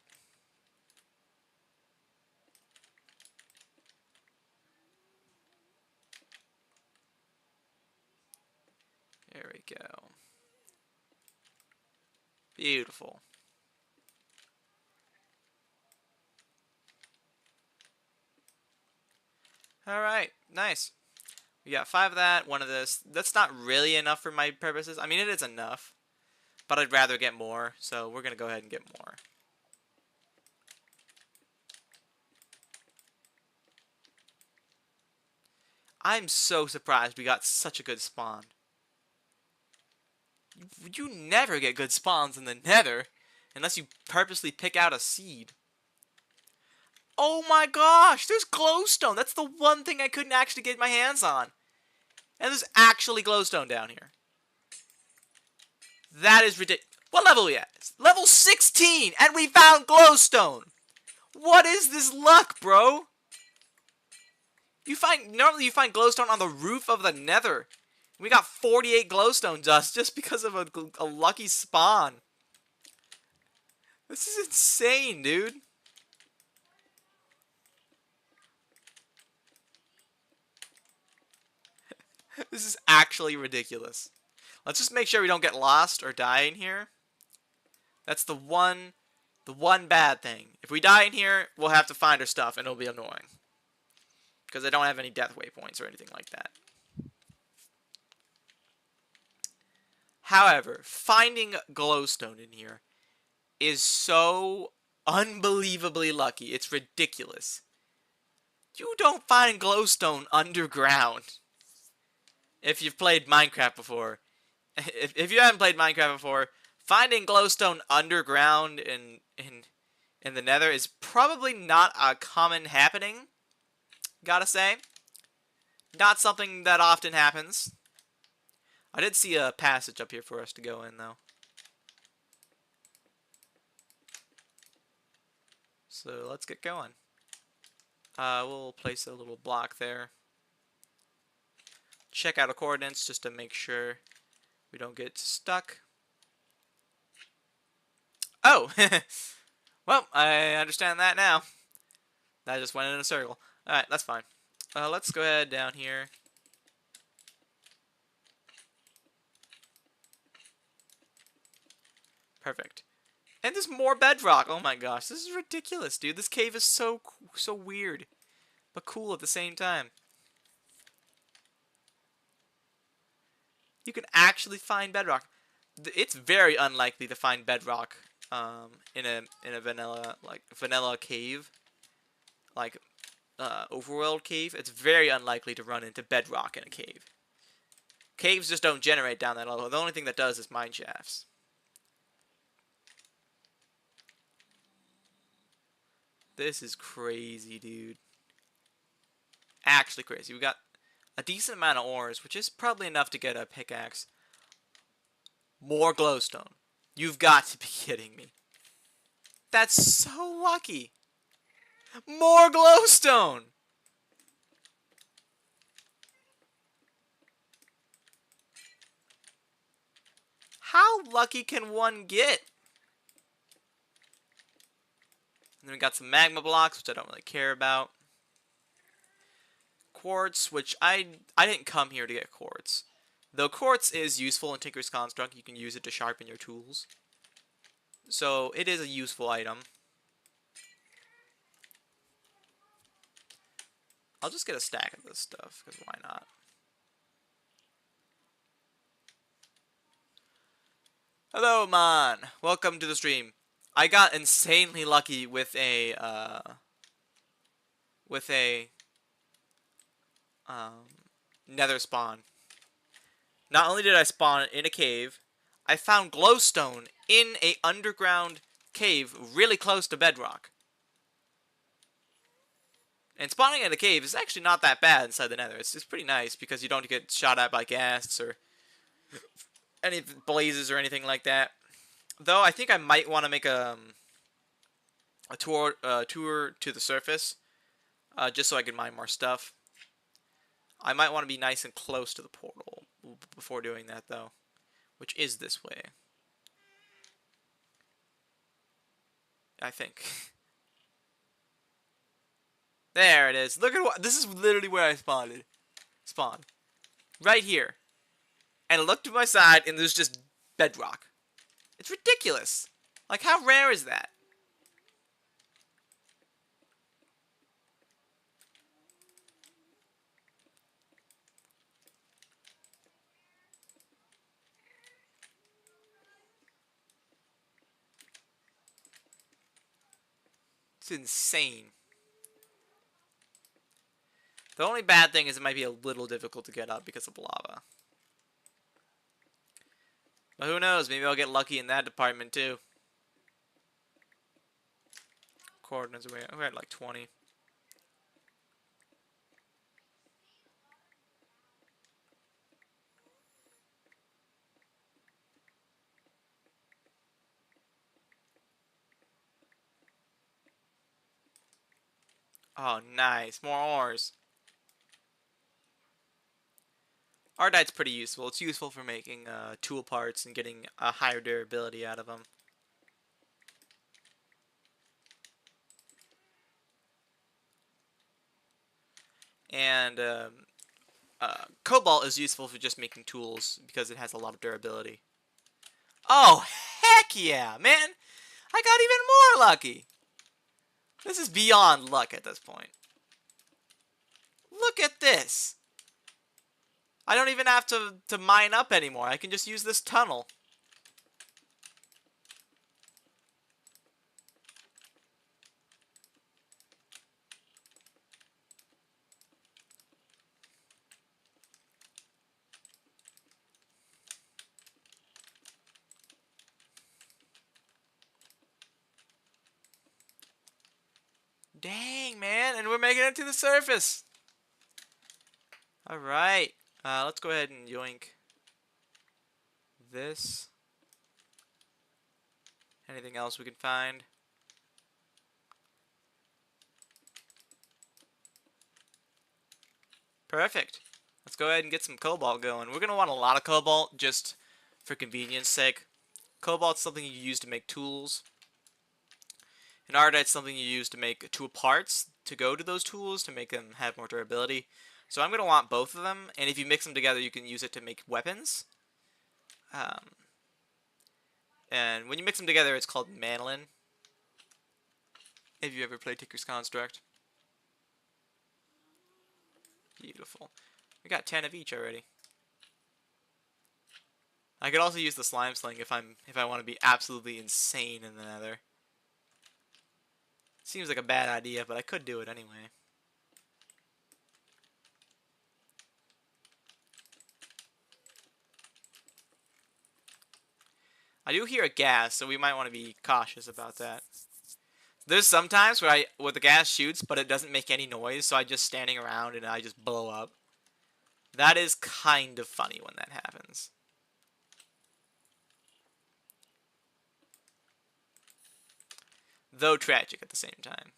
There we go. Beautiful. Alright, nice. We got 5 of that, 1 of this. That's not really enough for my purposes. I mean, it is enough, but I'd rather get more, so we're going to go ahead and get more. I'm so surprised we got such a good spawn. You never get good spawns in the nether unless you purposely pick out a seed. Oh my gosh, there's glowstone. That's the one thing I couldn't actually get my hands on. And there's actually glowstone down here. That is ridiculous. What level are we at? It's level 16, and we found glowstone. What is this luck, bro? Normally you find glowstone on the roof of the Nether. We got 48 glowstone dust just because of a lucky spawn. This is insane, dude. This is actually ridiculous. Let's just make sure we don't get lost or die in here. That's the one bad thing. If we die in here, we'll have to find our stuff, and it'll be annoying. Because I don't have any death waypoints or anything like that. However, finding glowstone in here is so unbelievably lucky. It's ridiculous. You don't find glowstone underground. If you've played Minecraft before. If you haven't played Minecraft before, finding glowstone underground in the Nether is probably not a common happening. Gotta say. Not something that often happens. I did see a passage up here for us to go in, though. So let's get going. We'll place a little block there. Check out the coordinates just to make sure we don't get stuck. Oh! Well, I understand that now. That just went in a circle. Alright, that's fine. Let's go ahead down here. Perfect. And there's more bedrock. Oh my gosh, this is ridiculous, dude. This cave is so weird, but cool at the same time. You can actually find bedrock. It's very unlikely to find bedrock in a vanilla cave, like overworld cave. It's very unlikely to run into bedrock in a cave. Caves just don't generate down that level. The only thing that does is mine shafts. This is crazy, dude. Actually crazy. We got a decent amount of ores, which is probably enough to get a pickaxe. More glowstone. You've got to be kidding me. That's so lucky. More glowstone. How lucky can one get? And then we got some magma blocks, which I don't really care about. Quartz, which I didn't come here to get quartz. Though quartz is useful in Tinker's Construct, you can use it to sharpen your tools. So it is a useful item. I'll just get a stack of this stuff, because why not? Hello, man. Welcome to the stream. I got insanely lucky with a nether spawn. Not only did I spawn in a cave, I found glowstone in a underground cave really close to bedrock. And spawning in a cave is actually not that bad inside the nether. It's pretty nice because you don't get shot at by ghasts or any blazes or anything like that. Though I think I might want to make a tour to the surface, just so I can mine more stuff. I might want to be nice and close to the portal before doing that, though, which is this way. I think. There it is. Look at what this is. Literally where I spawned. Right here. And I looked to my side, and there's just bedrock. It's ridiculous. Like, how rare is that? It's insane. The only bad thing is it might be a little difficult to get up because of lava. But who knows? Maybe I'll get lucky in that department too. Coordinates, we're at like 20. Oh, nice. More ores. Ardite's pretty useful. It's useful for making tool parts and getting a higher durability out of them. And Cobalt is useful for just making tools because it has a lot of durability. Oh, heck yeah, man! I got even more lucky! This is beyond luck at this point. Look at this! I don't even have to mine up anymore. I can just use this tunnel. Dang, man, and we're making it to the surface. Alright, let's go ahead and yoink this. Anything else we can find? Perfect. Let's go ahead and get some cobalt going. We're going to want a lot of cobalt just for convenience sake. Cobalt's something you use to make tools. And ardite's something you use to make tool parts to go to those tools to make them have more durability. So I'm going to want both of them, and if you mix them together, you can use it to make weapons. And when you mix them together, it's called manolin. If you ever played Ticker's Construct. Beautiful. We got 10 of each already. I could also use the slime sling if I want to be absolutely insane in the nether. Seems like a bad idea, but I could do it anyway. I do hear a gas, so we might want to be cautious about that. There's sometimes where the gas shoots, but it doesn't make any noise, so I just standing around and I just blow up. That is kind of funny when that happens. Though tragic at the same time.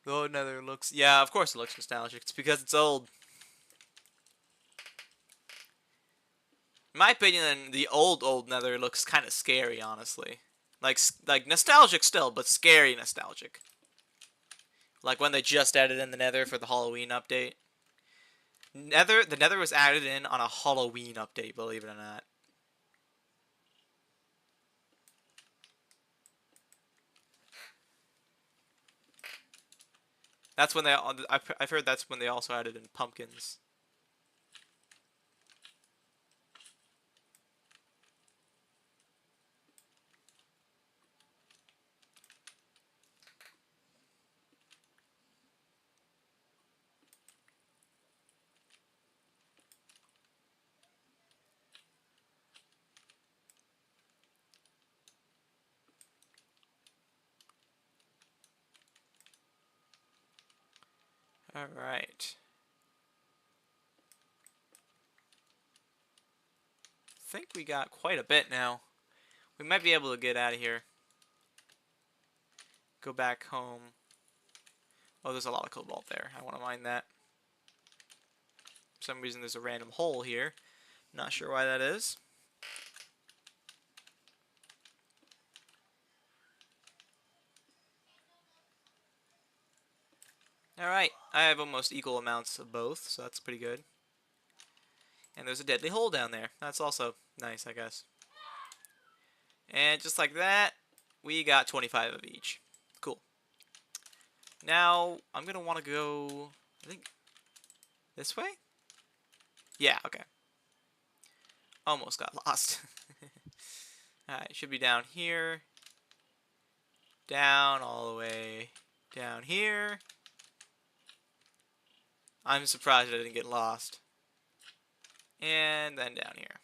Though nether looks... Yeah, of course it looks nostalgic. It's because it's old. In my opinion, the old nether looks kind of scary, honestly. Like nostalgic still, but scary nostalgic. Like when they just added in the nether for the Halloween update. The nether was added in on a Halloween update, believe it or not. That's when I've heard that's when they also added in pumpkins. Alright. I think we got quite a bit now. We might be able to get out of here. Go back home. Oh, there's a lot of cobalt there. I want to mine that. For some reason there's a random hole here. Not sure why that is. Alright, I have almost equal amounts of both, so that's pretty good. And there's a deadly hole down there. That's also nice, I guess. And just like that, we got 25 of each. Cool. Now, I'm going to want to go, I think, this way? Yeah, okay. Almost got lost. Alright, should be down here. Down all the way down here. I'm surprised I didn't get lost. And then down here.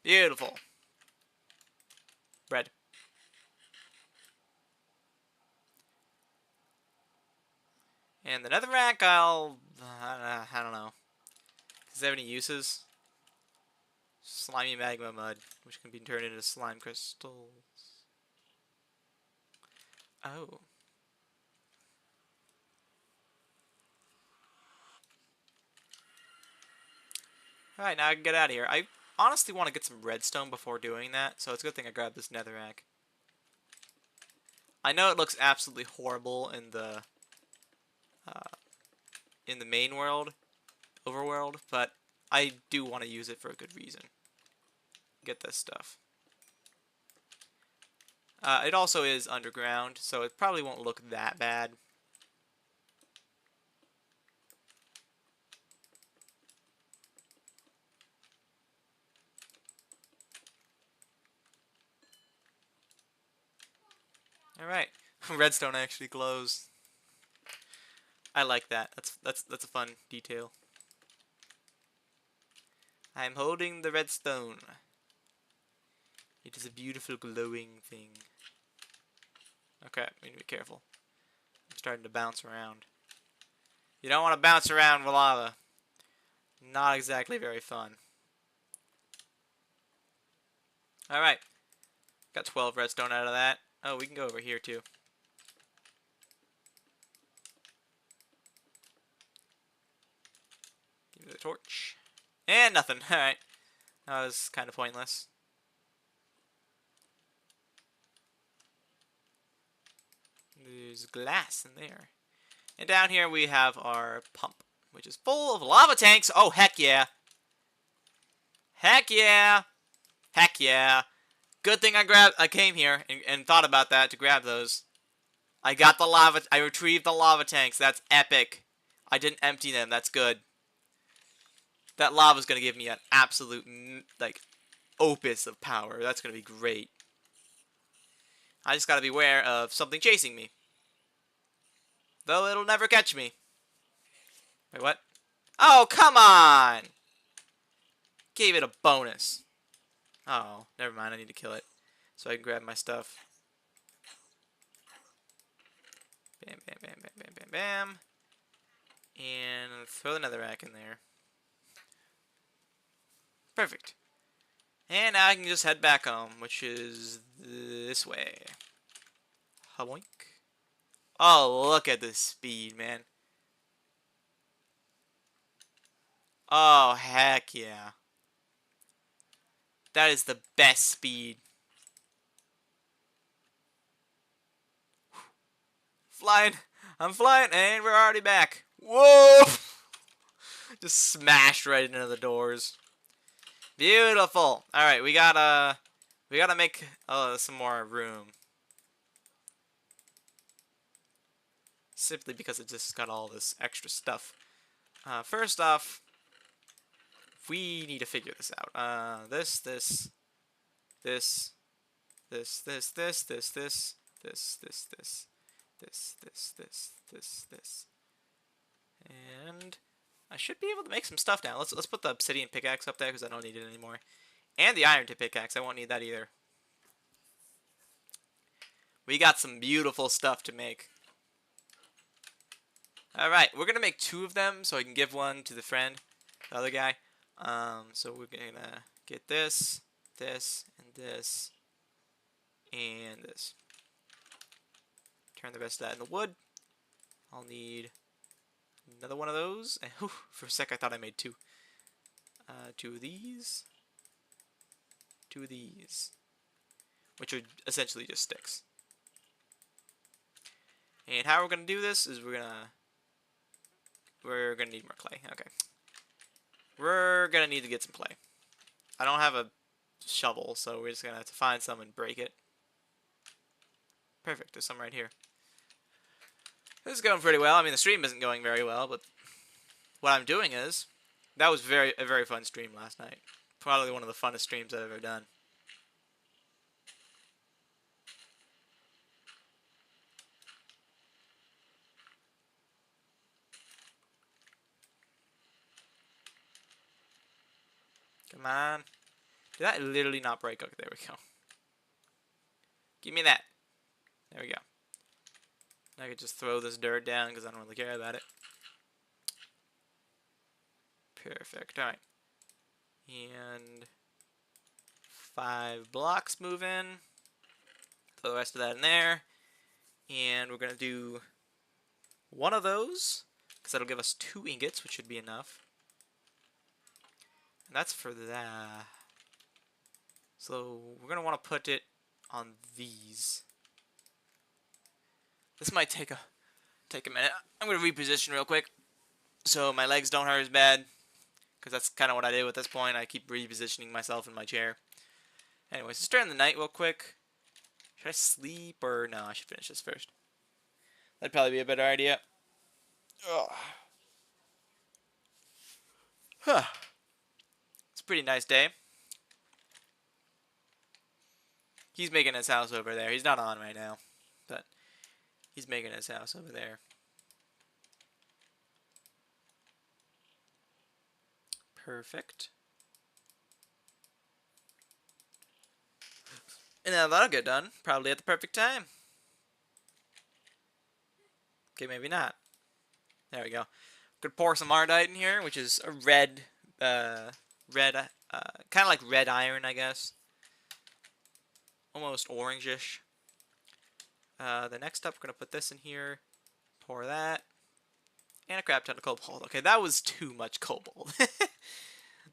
Beautiful. Bread. And the netherrack, I don't know. Does it have any uses? Slimy magma mud, which can be turned into slime crystals. Oh. Alright, now I can get out of here. I honestly want to get some redstone before doing that, so it's a good thing I grabbed this netherrack. I know it looks absolutely horrible uh, in the main world, overworld, but I do want to use it for a good reason. Get this stuff. It also is underground, so it probably won't look that bad. Alright. Redstone actually glows. I like that. That's a fun detail. I'm holding the redstone. It is a beautiful glowing thing. Okay, we need to be careful. I'm starting to bounce around. You don't want to bounce around with lava. Not exactly very fun. Alright. Got 12 redstone out of that. Oh, we can go over here too. Give me the torch. And nothing. Alright. That was kind of pointless. There's glass in there. And down here we have our pump, which is full of lava tanks. Oh, heck yeah. Heck yeah. Heck yeah. Good thing I came here and thought about that to grab those. I got the lava. I retrieved the lava tanks. That's epic. I didn't empty them. That's good. That lava's going to give me an absolute, like, opus of power. That's going to be great. I just got to be aware of something chasing me. Though it'll never catch me. Wait, what? Oh, come on! Gave it a bonus. Oh, never mind. I need to kill it. So I can grab my stuff. Bam, bam, bam, bam, bam, bam, bam. And throw the netherrack in there. Perfect. And now I can just head back home, which is this way. Hoink. Oh, look at this speed, man. Oh, heck yeah. That is the best speed. Flying. I'm flying, and we're already back. Whoa! Just smashed right into the doors. Beautiful. All right, we gotta make some more room. Simply because it just got all this extra stuff. First off, we need to figure this out. This, this, this, this, this, this, this, this, this, this, this, this, this, this, this, and I should be able to make some stuff now. Let's put the obsidian pickaxe up there because I don't need it anymore, and the iron tip pickaxe. I won't need that either. We got some beautiful stuff to make. All right, we're gonna make 2 of them so I can give one to the friend, the other guy. So we're gonna get this, this, and this, and this. Turn the rest of that into wood. I'll need another one of those. And whew, for a sec I thought I made 2. 2 of these. 2 of these. Which are essentially just sticks. And how we're gonna do this is we're gonna need more clay. Okay. We're gonna need to get some clay. I don't have a shovel, so we're just gonna have to find some and break it. Perfect. There's some right here. This is going pretty well. I mean, the stream isn't going very well, but what I'm doing is, that was a very fun stream last night. Probably one of the funnest streams I've ever done. Come on. Did that literally not break? Okay, there we go. Give me that. There we go. I could just throw this dirt down because I don't really care about it. Perfect. Alright. And 5 blocks move in. Throw the rest of that in there. And we're going to do one of those, because that'll give us 2 ingots, which should be enough. And that's for that. So we're going to want to put it on these. This might take a minute. I'm going to reposition real quick so my legs don't hurt as bad, because that's kind of what I do at this point. I keep repositioning myself in my chair. Anyways, let's turn the night real quick. Should I sleep or no? I should finish this first. That'd probably be a better idea. Ugh. Huh. It's a pretty nice day. He's making his house over there. He's not on right now, but he's making his house over there. Perfect. And now that'll get done, probably at the perfect time. Okay, maybe not. There we go. Could pour some Ardite in here, which is a red, kind of like red iron, I guess. Almost orangish. The next step, we're going to put this in here. Pour that. And a crap ton of cobalt. Okay, that was too much cobalt.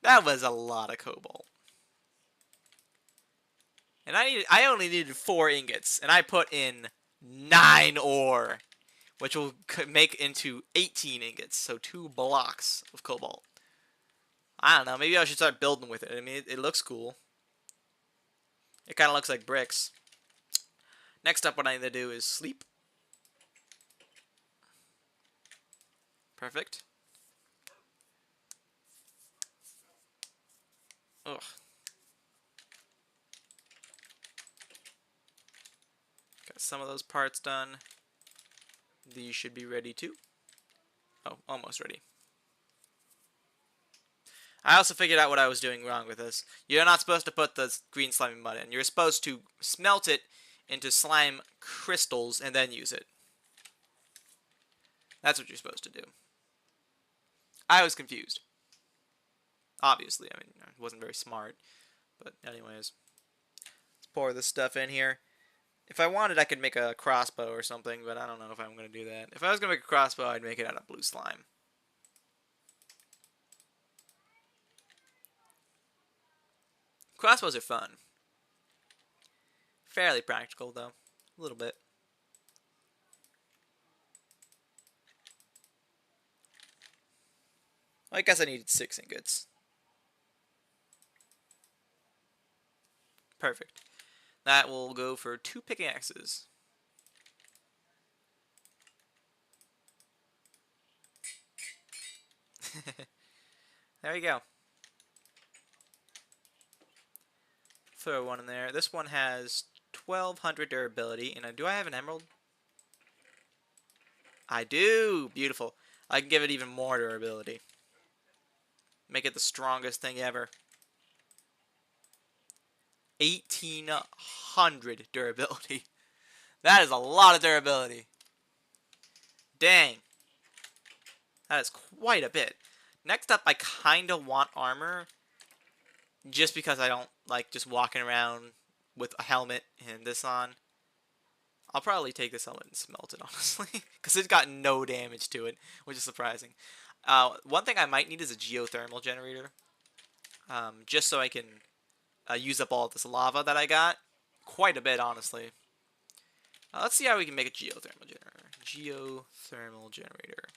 That was a lot of cobalt. And I only needed 4 ingots. And I put in 9 ore. Which will make into 18 ingots. So 2 blocks of cobalt. I don't know. Maybe I should start building with it. I mean, it looks cool. It kind of looks like bricks. Next up, what I need to do is sleep. Perfect. Ugh. Got some of those parts done. These should be ready too. Oh, almost ready. I also figured out what I was doing wrong with this. You're not supposed to put the green slimy mud in. You're supposed to smelt it into slime crystals and then use it. That's what you're supposed to do. I was confused. Obviously, I mean, it wasn't very smart. But anyways, let's pour this stuff in here. If I wanted, I could make a crossbow or something, but I don't know if I'm going to do that. If I was going to make a crossbow, I'd make it out of blue slime. Crossbows are fun. Fairly practical, though. A little bit. Well, I guess I needed 6 ingots. Perfect. That will go for 2 pickaxes. There you go. Throw one in there. This one has 1200 durability. And do I have an emerald? I do! Beautiful. I can give it even more durability. Make it the strongest thing ever. 1800 durability. That is a lot of durability. Dang. That is quite a bit. Next up, I kind of want armor. Just because I don't like just walking around with a helmet and this on. I'll probably take this helmet and smelt it, honestly. Because it's got no damage to it, which is surprising. One thing I might need is a geothermal generator. Just so I can use up all of this lava that I got. Quite a bit, honestly. Let's see how we can make a geothermal generator. Geothermal generator.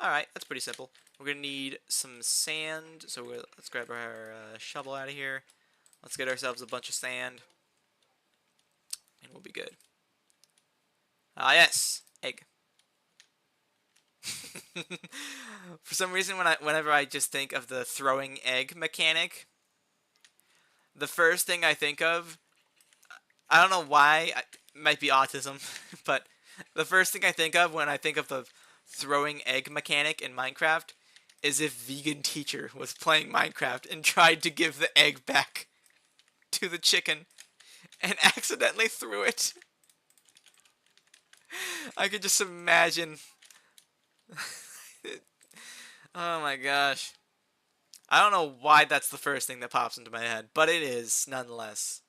Alright, that's pretty simple. We're going to need some sand. So let's grab our shovel out of here. Let's get ourselves a bunch of sand. And we'll be good. Yes! Egg. For some reason, whenever I just think of the throwing egg mechanic, the first thing I think of, I don't know why, it might be autism, but the first thing I think of when I think of the throwing egg mechanic in Minecraft is if Vegan Teacher was playing Minecraft and tried to give the egg back to the chicken and accidentally threw it. I could just imagine. Oh my gosh. I don't know why that's the first thing that pops into my head, but it is, nonetheless.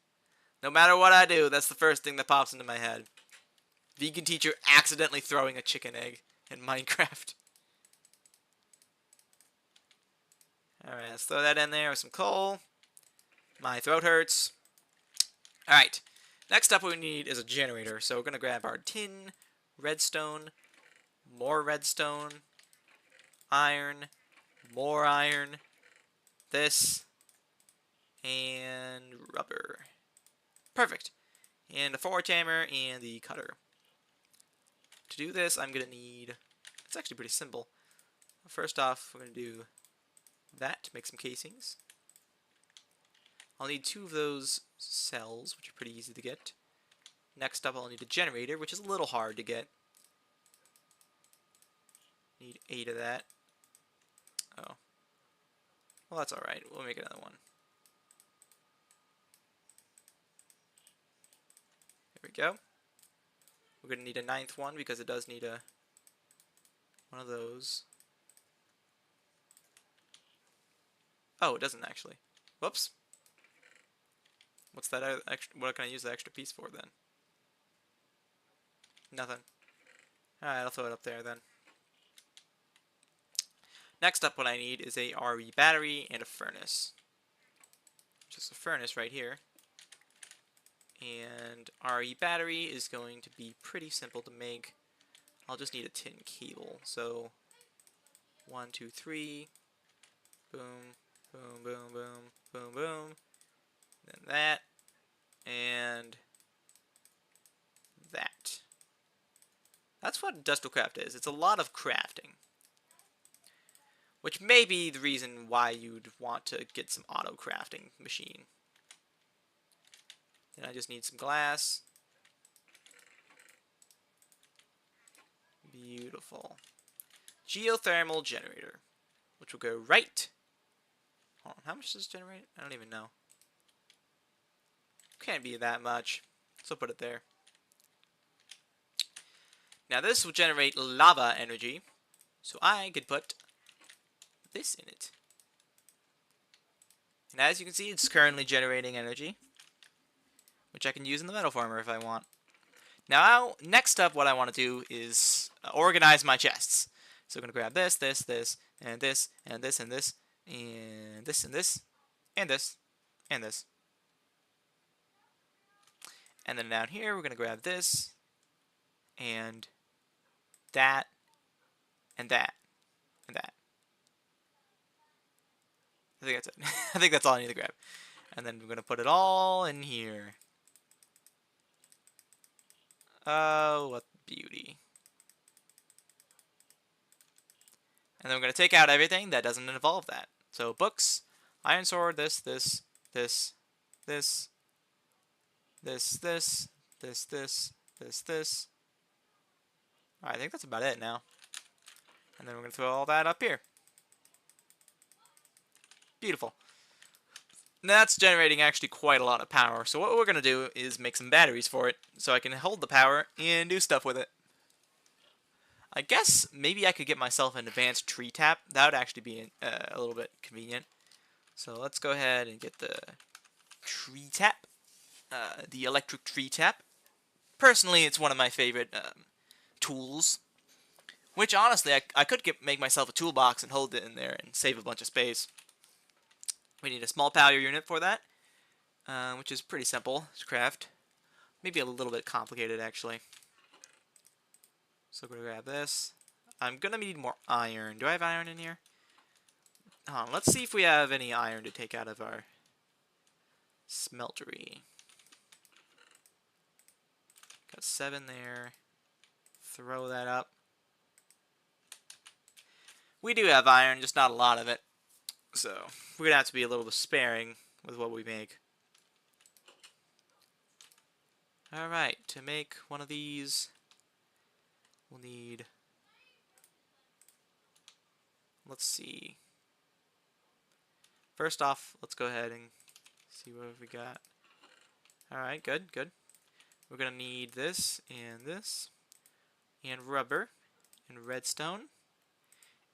No matter what I do, that's the first thing that pops into my head. Vegan teacher accidentally throwing a chicken egg in Minecraft. Alright, let's throw that in there with some coal. My throat hurts. Alright, next up what we need is a generator. So we're going to grab our tin, redstone, more redstone, iron, more iron, this, and rubber. Perfect. And a forge hammer and the cutter. To do this, I'm going to need... It's actually pretty simple. First off, we're going to do that to make some casings. I'll need 2 of those cells, which are pretty easy to get. Next up, I'll need a generator, which is a little hard to get. Need 8 of that. Oh. Well, that's alright. We'll make another one. There we go. We're going to need a 9th one because it does need one of those. Oh, it doesn't actually. Whoops. What's that extra? What can I use the extra piece for then? Nothing. Alright, I'll throw it up there then. Next up, what I need is a RE battery and a furnace. Just a furnace right here. And RE battery is going to be pretty simple to make. I'll just need a tin cable. So 1, 2, 3. Boom, boom, boom, boom, boom, boom. Then that. And that. That's what Industrial Craft is. It's a lot of crafting. Which may be the reason why you'd want to get some auto crafting machine. Then I just need some glass. Beautiful. Geothermal generator. Which will go right. Hold on, how much does this generate? I don't even know. Can't be that much. So put it there. Now this will generate lava energy. So I could put this in it. And as you can see, it's currently generating energy, which I can use in the metal farmer if I want. Now, next up, what I want to do is organize my chests. So I'm going to grab this, this, this, and this, and this, and this, and this, and this, and this, and this. And then down here, we're going to grab this, and that, and that, and that. I think that's it. I think that's all I need to grab. And then we're going to put it all in here. Oh, what beauty. And then we're going to take out everything that doesn't involve that. So books, iron sword, this, this, this, this, this, this, this, this, this, this. Alright, I think that's about it now. And then we're going to throw all that up here. Beautiful. Now that's generating actually quite a lot of power. So what we're going to do is make some batteries for it so I can hold the power and do stuff with it. I guess maybe I could get myself an advanced tree tap. That would actually be a little bit convenient. So let's go ahead and get the tree tap. The electric tree tap. Personally, it's one of my favorite tools. Which, honestly, I could make myself a toolbox and hold it in there and save a bunch of space. We need a small power unit for that, which is pretty simple to craft. Maybe a little bit complicated, actually. So we're going to grab this. I'm going to need more iron. Do I have iron in here? Let's see if we have any iron to take out of our smeltery. Got 7 there. Throw that up. We do have iron, just not a lot of it. So, we're going to have to be a little bit sparing with what we make. Alright, to make one of these, we'll need... Let's see. First off, let's go ahead and see what we got. Alright, good, good. We're going to need this, and rubber, and redstone,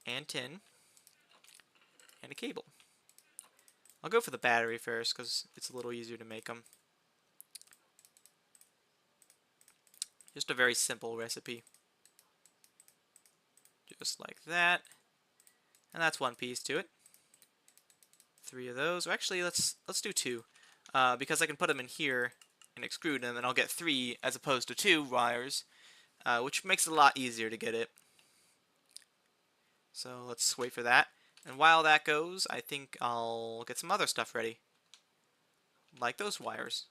and tin, and a cable. I'll go for the battery first because it's a little easier to make them. Just a very simple recipe. Just like that. And that's one piece to it. 3 of those. Or actually, let's do 2. Because I can put them in here and extrude them, and I'll get 3 as opposed to 2 wires, which makes it a lot easier to get it. So let's wait for that. And while that goes, I think I'll get some other stuff ready. Like those wires.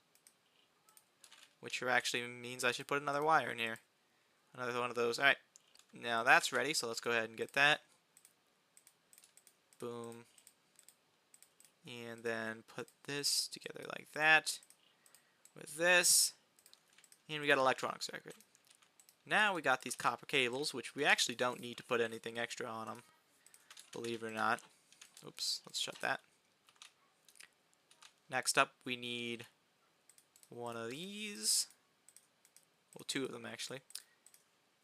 Which actually means I should put another wire in here. Another one of those. Alright. Now that's ready, so let's go ahead and get that. Boom. And then put this together like that. With this. And we got electronic circuit. Now we got these copper cables, which we actually don't need to put anything extra on them. Believe it or not. Oops, let's shut that. Next up, we need one of these. Well, 2 of them actually.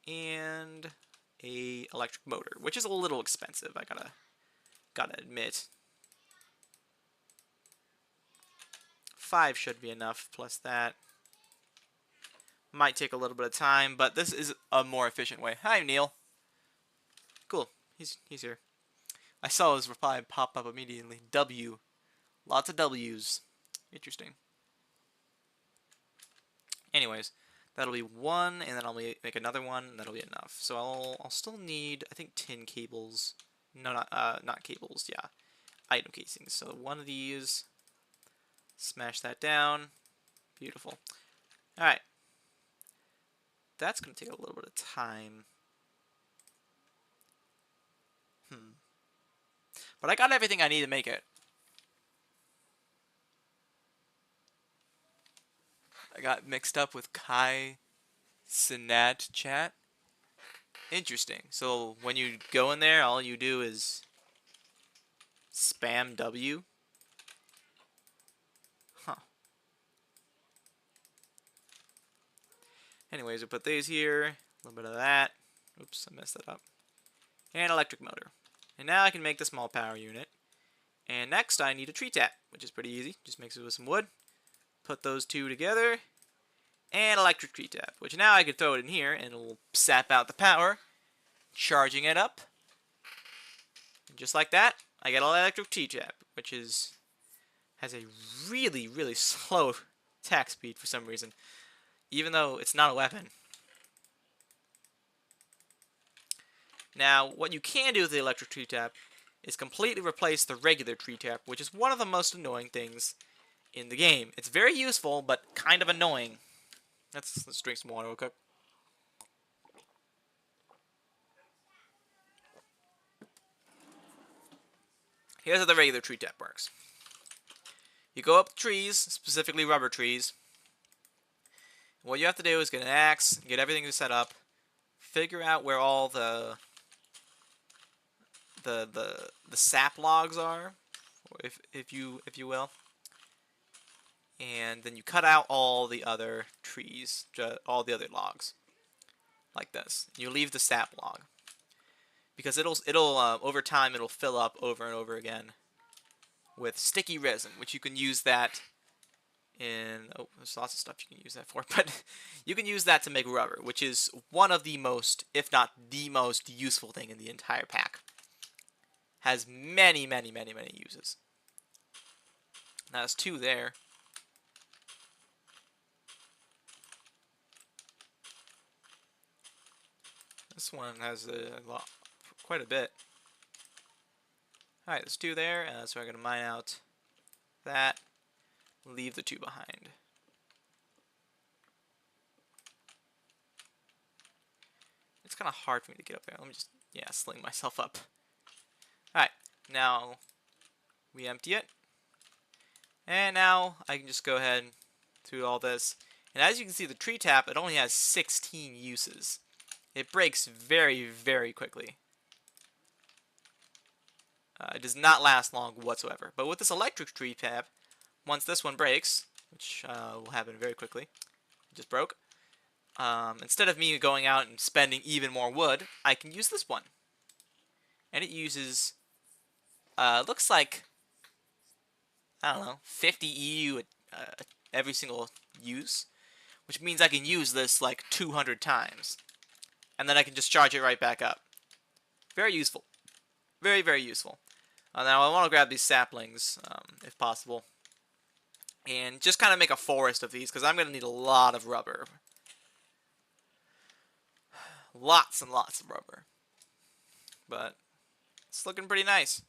And a electric motor, which is a little expensive, I gotta admit. 5 should be enough, plus that. Might take a little bit of time, but this is a more efficient way. Hi, Neil. Cool, he's here. I saw his reply pop up immediately. W. Lots of W's. Interesting. Anyways, that'll be 1, and then I'll make another one, and that'll be enough. So I'll still need, I think, tin cables. No, not cables, yeah. Item casings. So 1 of these. Smash that down. Beautiful. Alright. That's going to take a little bit of time. But I got everything I need to make it. I got mixed up with Kai Sinat chat. Interesting. So when you go in there, all you do is spam W. Huh. Anyways, we put these here. A little bit of that. Oops, I messed that up. And electric motor. And now I can make the small power unit. And next I need a tree tap, which is pretty easy. Just mix it with some wood. Put those 2 together. And electric tree tap, which now I can throw it in here and it'll sap out the power, charging it up. And just like that, I get an electric tree tap, which has a really, really slow attack speed for some reason, even though it's not a weapon. Now, what you can do with the electric tree tap is completely replace the regular tree tap, which is one of the most annoying things in the game. It's very useful, but kind of annoying. Let's drink some water real quick. Here's how the regular tree tap works. You go up trees, specifically rubber trees. What you have to do is get an axe, get everything set up, figure out where all the sap logs are, if you will. And then you cut out all the other trees, all the other logs, like this. You leave the sap log, because it'll over time it'll fill up over and over again with sticky resin, which you can use that in. Oh, there's lots of stuff you can use that for, but you can use that to make rubber, which is one of the most, if not the most, useful thing in the entire pack. Has many, many, many, many uses. Now there's 2 there. This one has quite a bit. Alright, there's 2 there, so I'm going to mine out that, leave the 2 behind. It's kind of hard for me to get up there. Let me just, sling myself up. Alright, now we empty it. And now I can just go ahead through all this. And as you can see, the tree tap, it only has 16 uses. It breaks very, very quickly. It does not last long whatsoever. But with this electric tree tap, once this one breaks, which will happen very quickly, it just broke, instead of me going out and spending even more wood, I can use this one. And it uses, looks like, I don't know, 50 EU every single use, which means I can use this like 200 times. And then I can just charge it right back up. Very useful. Very, very useful. Now I want to grab these saplings, if possible. And just kind of make a forest of these, because I'm going to need a lot of rubber. Lots and lots of rubber. But it's looking pretty nice.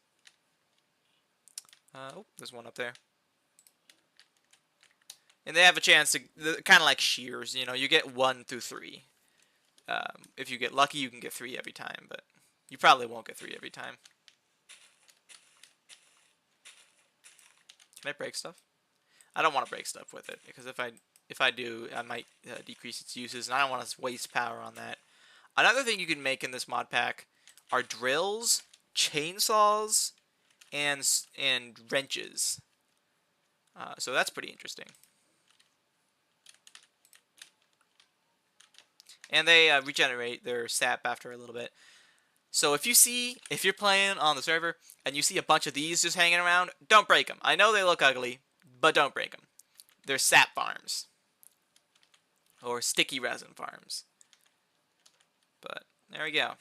Oh, there's one up there. And they have a chance to, kind of like shears, you know, you get 1 through 3. If you get lucky, you can get 3 every time, but you probably won't get 3 every time. Can I break stuff? I don't want to break stuff with it, because if I do, I might decrease its uses, and I don't want to waste power on that. Another thing you can make in this mod pack are drills, chainsaws, and wrenches. So that's pretty interesting. And they regenerate their sap after a little bit. So if you're playing on the server and you see a bunch of these just hanging around, don't break them. I know they look ugly, but don't break them. They're sap farms. Or sticky resin farms. But there we go.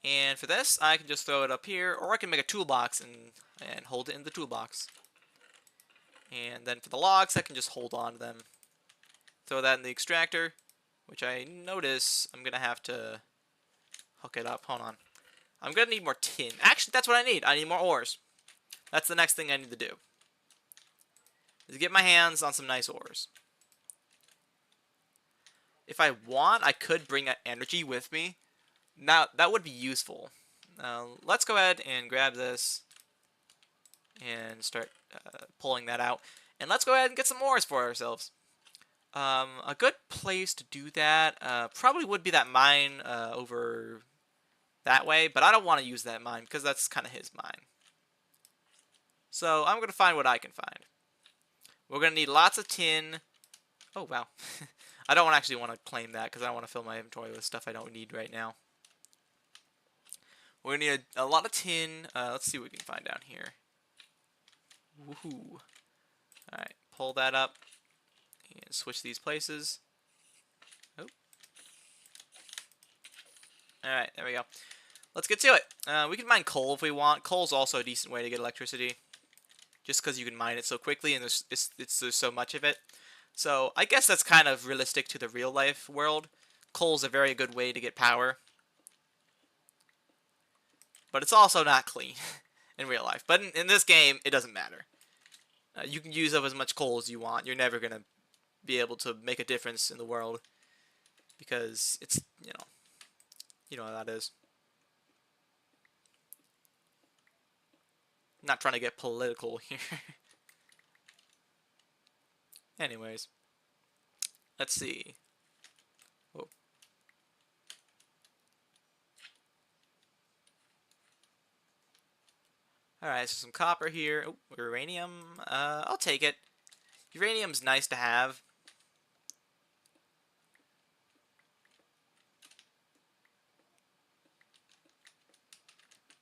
And for this, I can just throw it up here, or I can make a toolbox and hold it in the toolbox. And then for the logs, I can just hold on to them. Throw that in the extractor, which I notice I'm going to have to hook it up. Hold on. I'm going to need more tin. Actually, that's what I need. I need more ores. That's the next thing I need to do. Is to get my hands on some nice ores. If I want, I could bring energy with me. Now, that would be useful. Let's go ahead and grab this and start pulling that out. And let's go ahead and get some ores for ourselves. A good place to do that probably would be that mine over that way, but I don't want to use that mine because that's kind of his mine. So I'm going to find what I can find. We're going to need lots of tin. Oh, wow. I don't actually want to claim that because I don't want to fill my inventory with stuff I don't need right now. We're going to need a lot of tin. Let's see what we can find down here. Woohoo. Alright, pull that up. And switch these places. Oh. Alright, there we go. Let's get to it. We can mine coal if we want. Coal's also a decent way to get electricity. Just because you can mine it so quickly and there's so much of it. So I guess that's kind of realistic to the real life world. Coal's a very good way to get power. But it's also not clean in real life. But in this game, it doesn't matter. You can use up as much coal as you want. You're never going to be able to make a difference in the world. Because it's, you know how that is. I'm not trying to get political here. Anyways. Let's see. Whoa. Alright, so some copper here. Oh, uranium. I'll take it. Uranium's nice to have.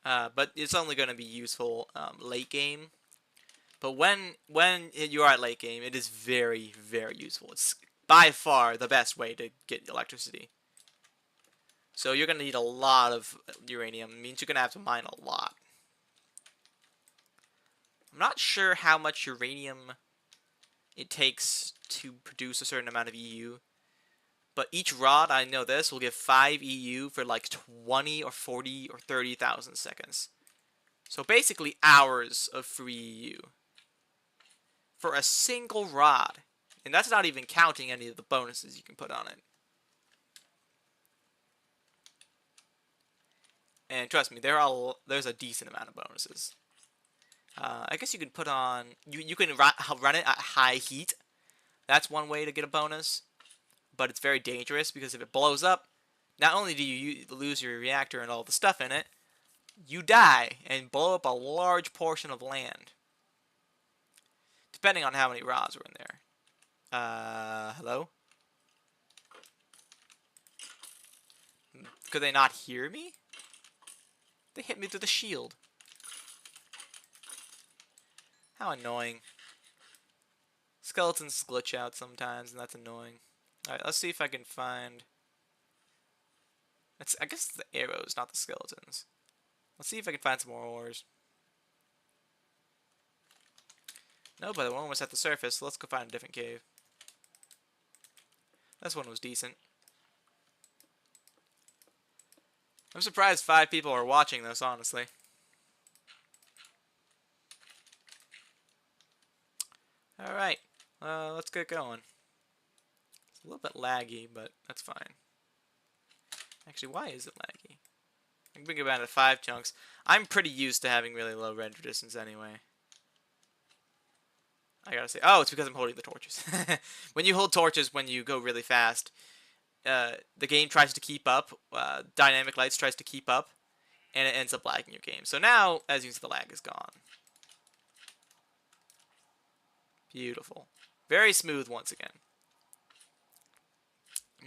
But it's only going to be useful late game. But when you are at late game, it is very, very useful. It's by far the best way to get electricity. So you're going to need a lot of uranium. It means you're going to have to mine a lot. I'm not sure how much uranium it takes to produce a certain amount of EU. But each rod, I know this, will give 5 EU for like 20 or 40 or 30,000 seconds. So basically hours of free EU. For a single rod. And that's not even counting any of the bonuses you can put on it. And trust me, there's a decent amount of bonuses. I guess you can put on... You can run it at high heat. That's one way to get a bonus. But it's very dangerous because if it blows up, not only do you lose your reactor and all the stuff in it, you die and blow up a large portion of land. Depending on how many rods are in there. Hello? Could they not hear me? They hit me through the shield. How annoying. Skeletons glitch out sometimes, and that's annoying. Alright, let's see if I can find... I guess it's the arrows, not the skeletons. Let's see if I can find some more ores. No, but we're almost at the surface, so let's go find a different cave. This one was decent. I'm surprised 5 people are watching this, honestly. Alright, let's get going. It's a little bit laggy, but that's fine. Actually, why is it laggy? I can bring it down to 5 chunks. I'm pretty used to having really low render distance anyway. I gotta say, oh, it's because I'm holding the torches. When you hold torches when you go really fast, the game tries to keep up, Dynamic Lights tries to keep up, and it ends up lagging your game. So now, as you can see, the lag is gone. Beautiful. Very smooth once again.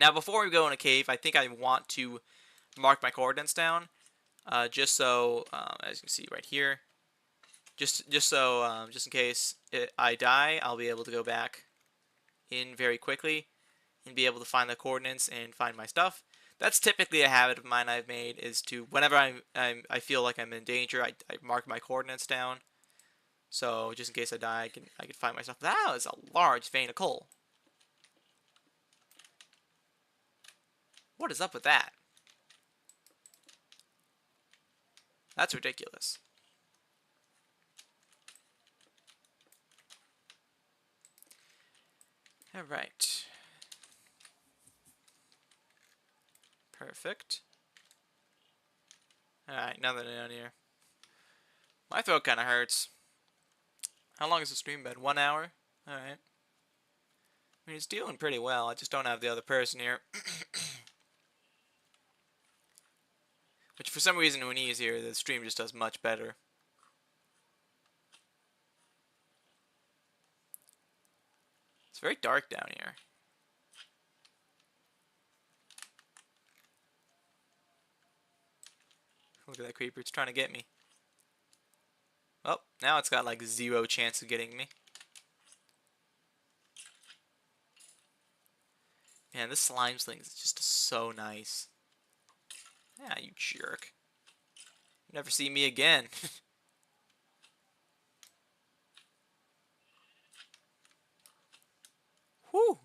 Now, before we go in a cave, I think I want to mark my coordinates down, just so, as you can see right here, just in case I die, I'll be able to go back in very quickly and be able to find the coordinates and find my stuff. That's typically a habit of mine I've made, is to, whenever I feel like I'm in danger, I mark my coordinates down. So just in case I die, I can find my stuff. That is a large vein of coal. What is up with that? That's ridiculous. Alright. Perfect. Alright, nothing down here. My throat kind of hurts. How long has the stream been? 1 hour? Alright. I mean, it's doing pretty well. I just don't have the other person here. Which, for some reason, when he's here, the stream just does much better. It's very dark down here. Look at that creeper. It's trying to get me. Oh, now it's got like 0 chance of getting me. Man, this slime sling is just so nice. Yeah, you jerk. You never see me again. Whew.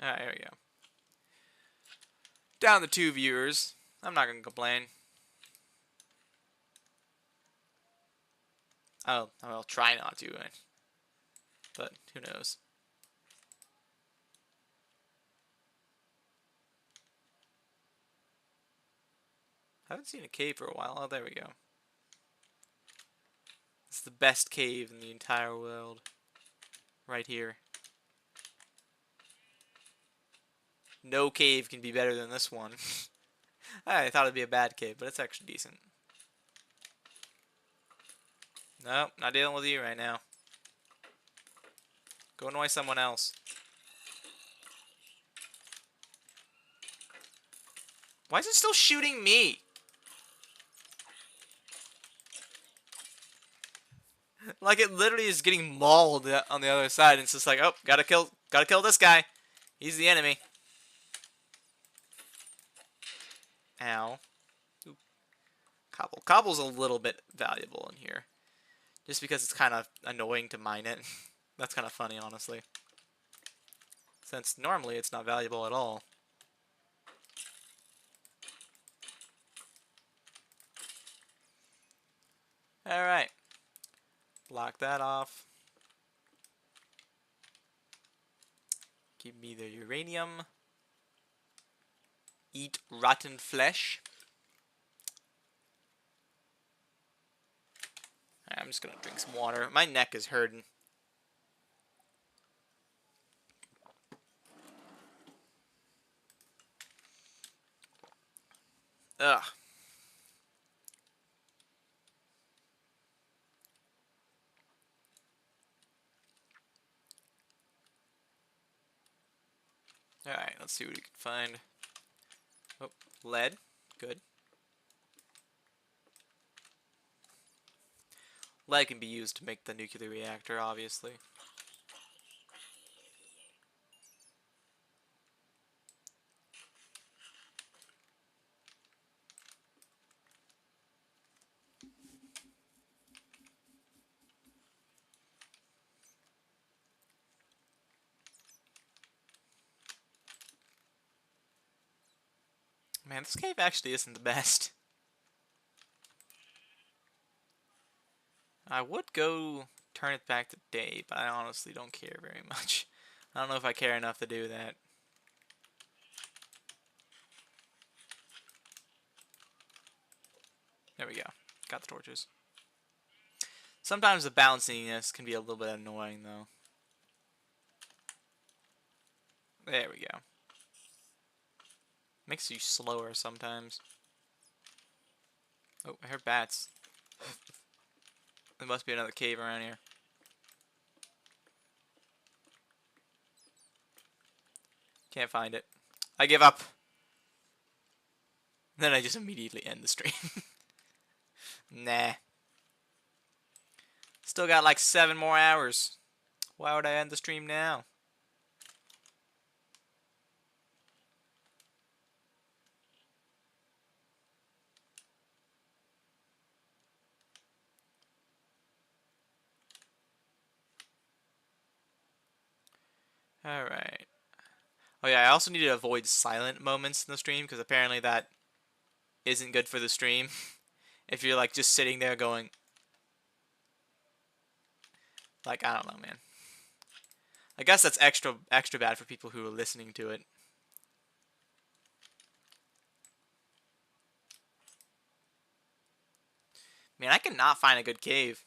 Alright, here we go. Down to 2 viewers. I'm not gonna complain. I'll try not to, but who knows. I haven't seen a cave for a while. Oh, there we go. It's the best cave in the entire world. Right here. No cave can be better than this one. I thought it'd be a bad cave, but it's actually decent. Nope, not dealing with you right now. Go annoy someone else. Why is it still shooting me? Like, it literally is getting mauled on the other side. And it's just like, oh, gotta kill this guy. He's the enemy. Ow. Oop. Cobble. Cobble's a little bit valuable in here. Just because it's kind of annoying to mine it. That's kind of funny, honestly. Since normally it's not valuable at all. Alright. Block that off. Give me the uranium. Eat rotten flesh. I'm just gonna drink some water. My neck is hurting. Ugh. Alright, let's see what we can find. Oh, lead. Good. Lead can be used to make the nuclear reactor, obviously. Man, this cave actually isn't the best. I would go turn it back to day, but I honestly don't care very much. I don't know if I care enough to do that. There we go. Got the torches. Sometimes the bounciness can be a little bit annoying, though. There we go. Makes you slower sometimes. Oh, I heard bats. There must be another cave around here. Can't find it. I give up. Then I just immediately end the stream. Nah. Still got like 7 more hours. Why would I end the stream now? Alright. Oh yeah, I also need to avoid silent moments in the stream, because apparently that isn't good for the stream. If you're like just sitting there going... Like, I don't know, man. I guess that's extra bad for people who are listening to it. Man, I cannot find a good cave.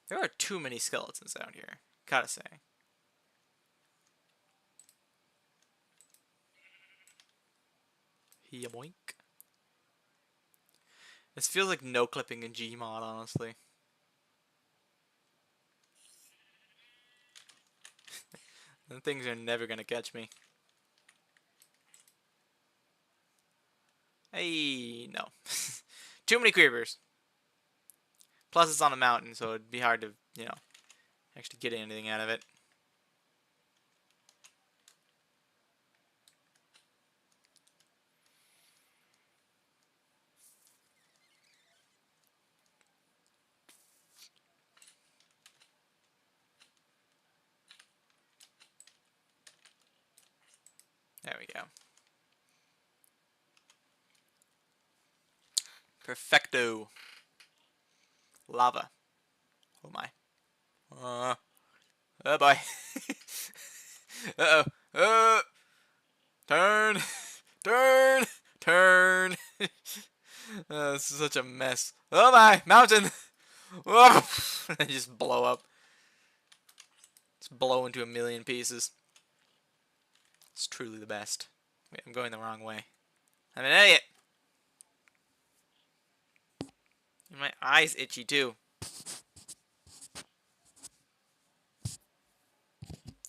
There are too many skeletons out here, gotta say. Yoink. This feels like no clipping in Gmod, honestly. Them things are never gonna catch me. Hey, no. Too many creepers. Plus it's on a mountain, so it'd be hard to, you know, actually get anything out of it. There we go. Perfecto. Lava. Oh my. Oh boy. Uh-oh. Turn. Turn. Turn. This is such a mess. Oh my. Mountain. Whoa. And just blow up. Just blow into a million pieces. It's truly the best. Wait, I'm going the wrong way. I'm an idiot. And my eye's itchy too.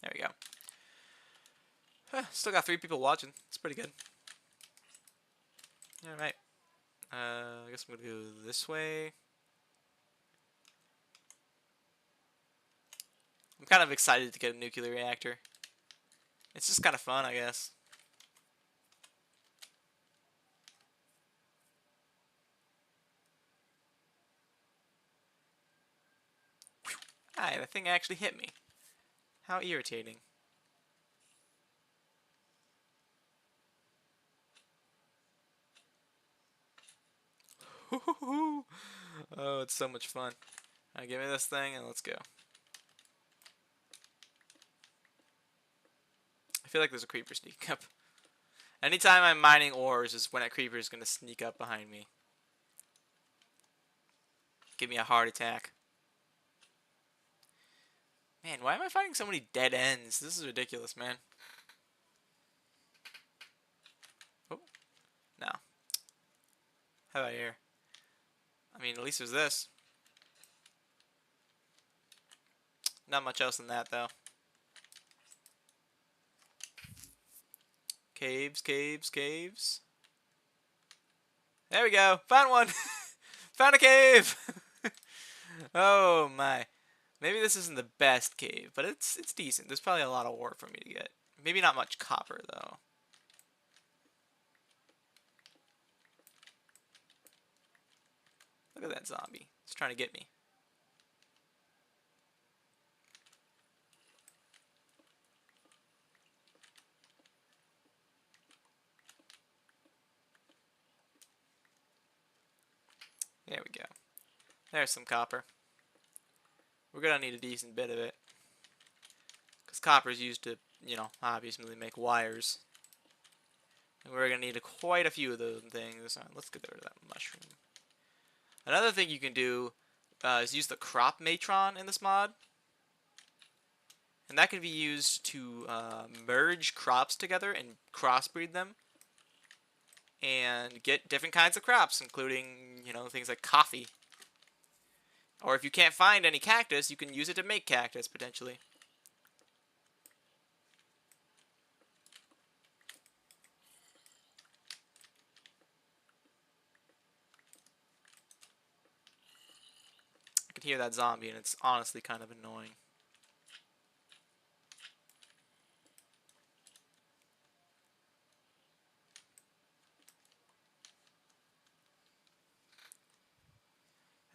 There we go. Still got 3 people watching. It's pretty good. Alright. I guess I'm gonna go this way. I'm kind of excited to get a nuclear reactor. It's just kind of fun, I guess. Hi, the thing actually hit me. How irritating. Oh, it's so much fun. Alright, give me this thing and let's go. I feel like there's a creeper sneaking up. Anytime I'm mining ores is when a creeper is going to sneak up behind me. Give me a heart attack. Man, why am I finding so many dead ends? This is ridiculous, man. Oh, no. How about here? I mean, at least there's this. Not much else than that, though. Caves, caves, caves. There we go. Found one. Found a cave. Oh my. Maybe this isn't the best cave, but it's decent. There's probably a lot of ore for me to get. Maybe not much copper though. Look at that zombie. He's trying to get me. There we go. There's some copper. We're gonna need a decent bit of it. Because copper is used to, you know, obviously make wires. And we're gonna need quite a few of those things. Right, let's get rid of that mushroom. Another thing you can do is use the crop matron in this mod. And that can be used to merge crops together and crossbreed them. And get different kinds of crops, including, you know, things like coffee. Or if you can't find any cactus, you can use it to make cactus, potentially. I can hear that zombie, and it's honestly kind of annoying.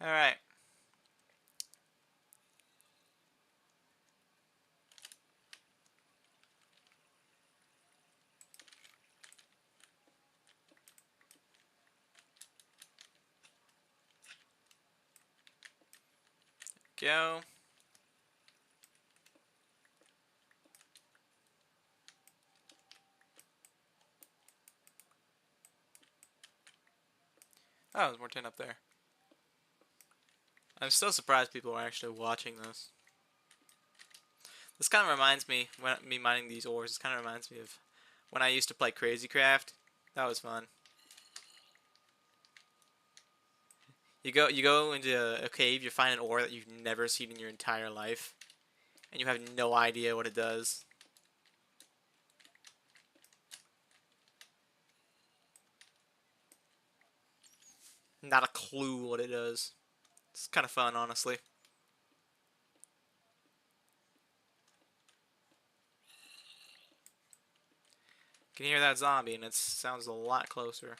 Alright. Go. Oh, there's more tin up there. I'm still surprised people are actually watching this. This kind of reminds me, when me mining these ores, this kind of reminds me of when I used to play Crazy Craft. That was fun. You go into a cave, you find an ore that you've never seen in your entire life, and you have no idea what it does. Not a clue what it does. It's kind of fun, honestly. You can hear that zombie, and it sounds a lot closer.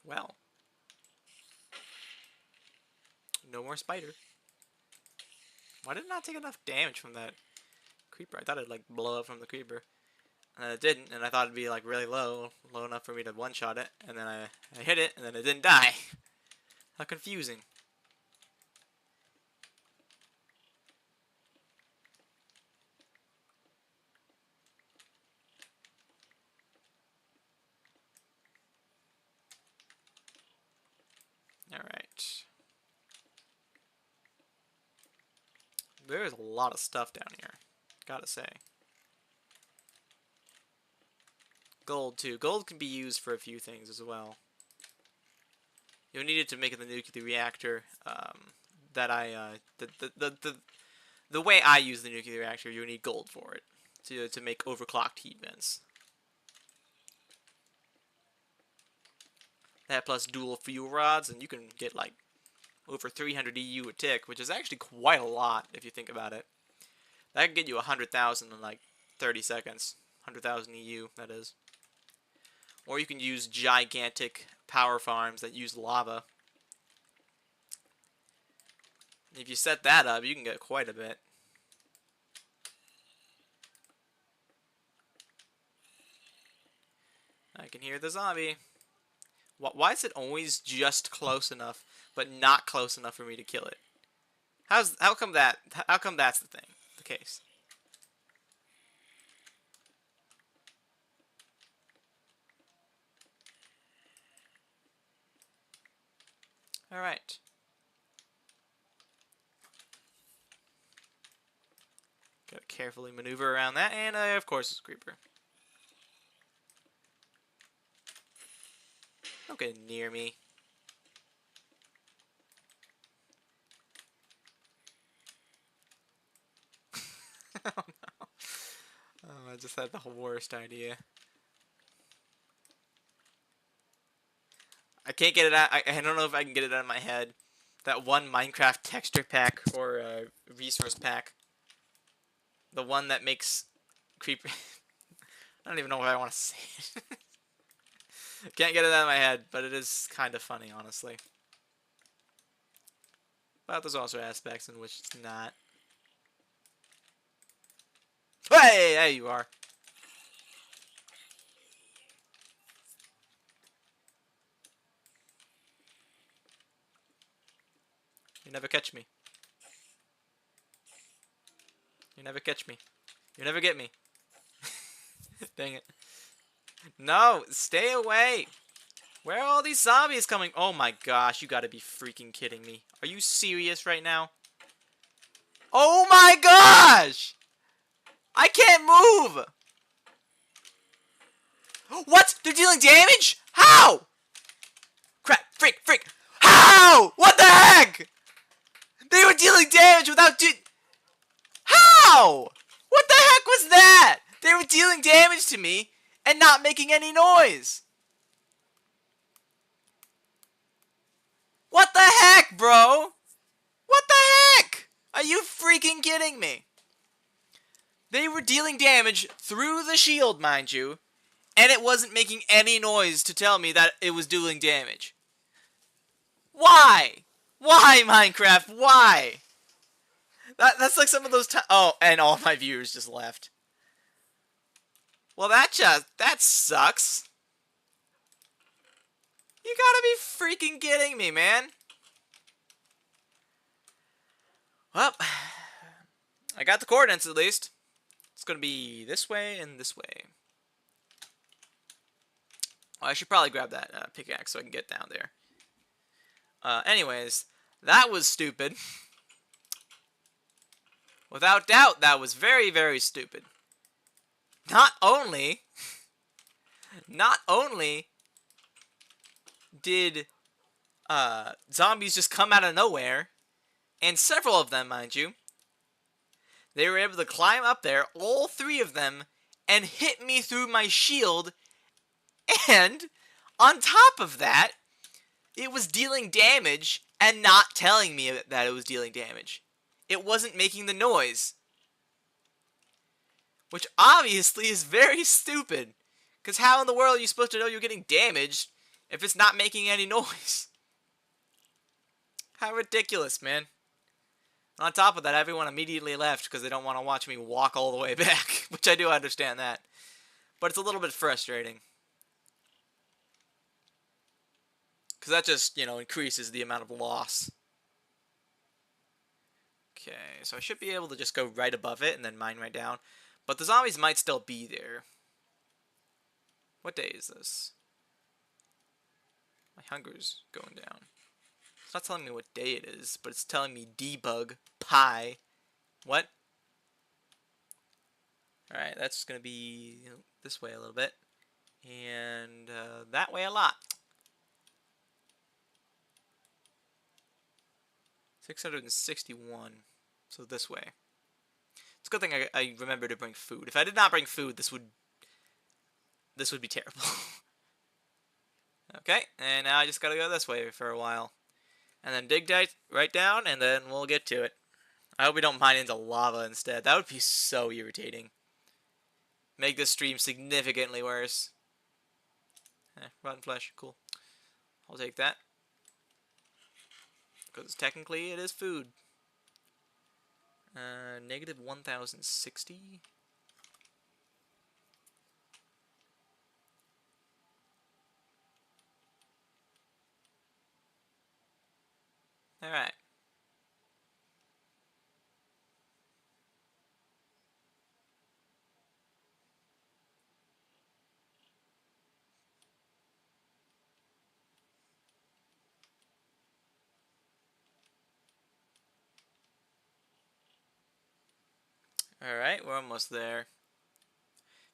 Well. No more spider. Why did it not take enough damage from that creeper? I thought it'd like blow up from the creeper. And it didn't, and I thought it'd be like really low enough for me to one-shot it, and then I hit it, and then it didn't die. How confusing. Alright. There's a lot of stuff down here, gotta say. Gold, too. Gold can be used for a few things as well. You'll need it to make the nuclear reactor that the way I use the nuclear reactor, you'll need gold for it to make overclocked heat vents. That plus dual fuel rods, and you can get like over 300 EU a tick, which is actually quite a lot if you think about it. That can get you 100,000 in like 30 seconds. 100,000 EU, that is. Or you can use gigantic power farms that use lava. If you set that up, you can get quite a bit. I can hear the zombie. Why is it always just close enough, but not close enough for me to kill it? How come that's the case? All right. Gotta carefully maneuver around that, and of course it's a creeper. Don't get near me. Oh no. Oh, I just had the worst idea. I can't get it out. I don't know if I can get it out of my head. That one Minecraft texture pack or resource pack. The one that makes creeper. I don't even know what I want to say. Can't get it out of my head, but it is kind of funny, honestly. But there's also aspects in which it's not. Hey, there you are. You never catch me. You never catch me. You never get me. Dang it. No, stay away. Where are all these zombies coming? Oh my gosh, you gotta be freaking kidding me. Are you serious right now? Oh my gosh! I can't move! What? They're dealing damage? How? Crap, frick. How? What the heck? They were dealing damage without How? What the heck was that? They were dealing damage to me and not making any noise. What the heck, bro? What the heck? Are you freaking kidding me? They were dealing damage through the shield, mind you, and it wasn't making any noise to tell me that it was dealing damage. Why? Why, Minecraft? Why? That's like some of those times. Oh, and all my viewers just left. Well, that sucks. You gotta be freaking kidding me, man. Well, I got the coordinates at least. It's gonna be this way and this way. Oh, I should probably grab that pickaxe so I can get down there. Anyways, that was stupid. Without doubt, that was very, very stupid. Not only did zombies just come out of nowhere, and several of them, mind you, they were able to climb up there, all three of them, and hit me through my shield, and on top of that, it was dealing damage and not telling me that it was dealing damage. It wasn't making the noise. Which obviously is very stupid. Because how in the world are you supposed to know you're getting damaged if it's not making any noise? How ridiculous, man. On top of that, everyone immediately left because they don't want to watch me walk all the way back. Which I do understand that. But it's a little bit frustrating. Because that just, increases the amount of loss. Okay, so I should be able to just go right above it and then mine right down. But the zombies might still be there. What day is this? My hunger's going down. It's not telling me what day it is, but it's telling me debug pi. What? Alright, that's going to be this way a little bit. And that way a lot. 661. So this way. It's a good thing I remember to bring food. If I did not bring food, this would be terrible. Okay, and now I just gotta go this way for a while. And then dig right down, and then we'll get to it. I hope we don't mine into lava instead. That would be so irritating. Make this stream significantly worse. Rotten flesh, cool. I'll take that. Because technically it is food. Negative 1060. Alright. Alright, we're almost there.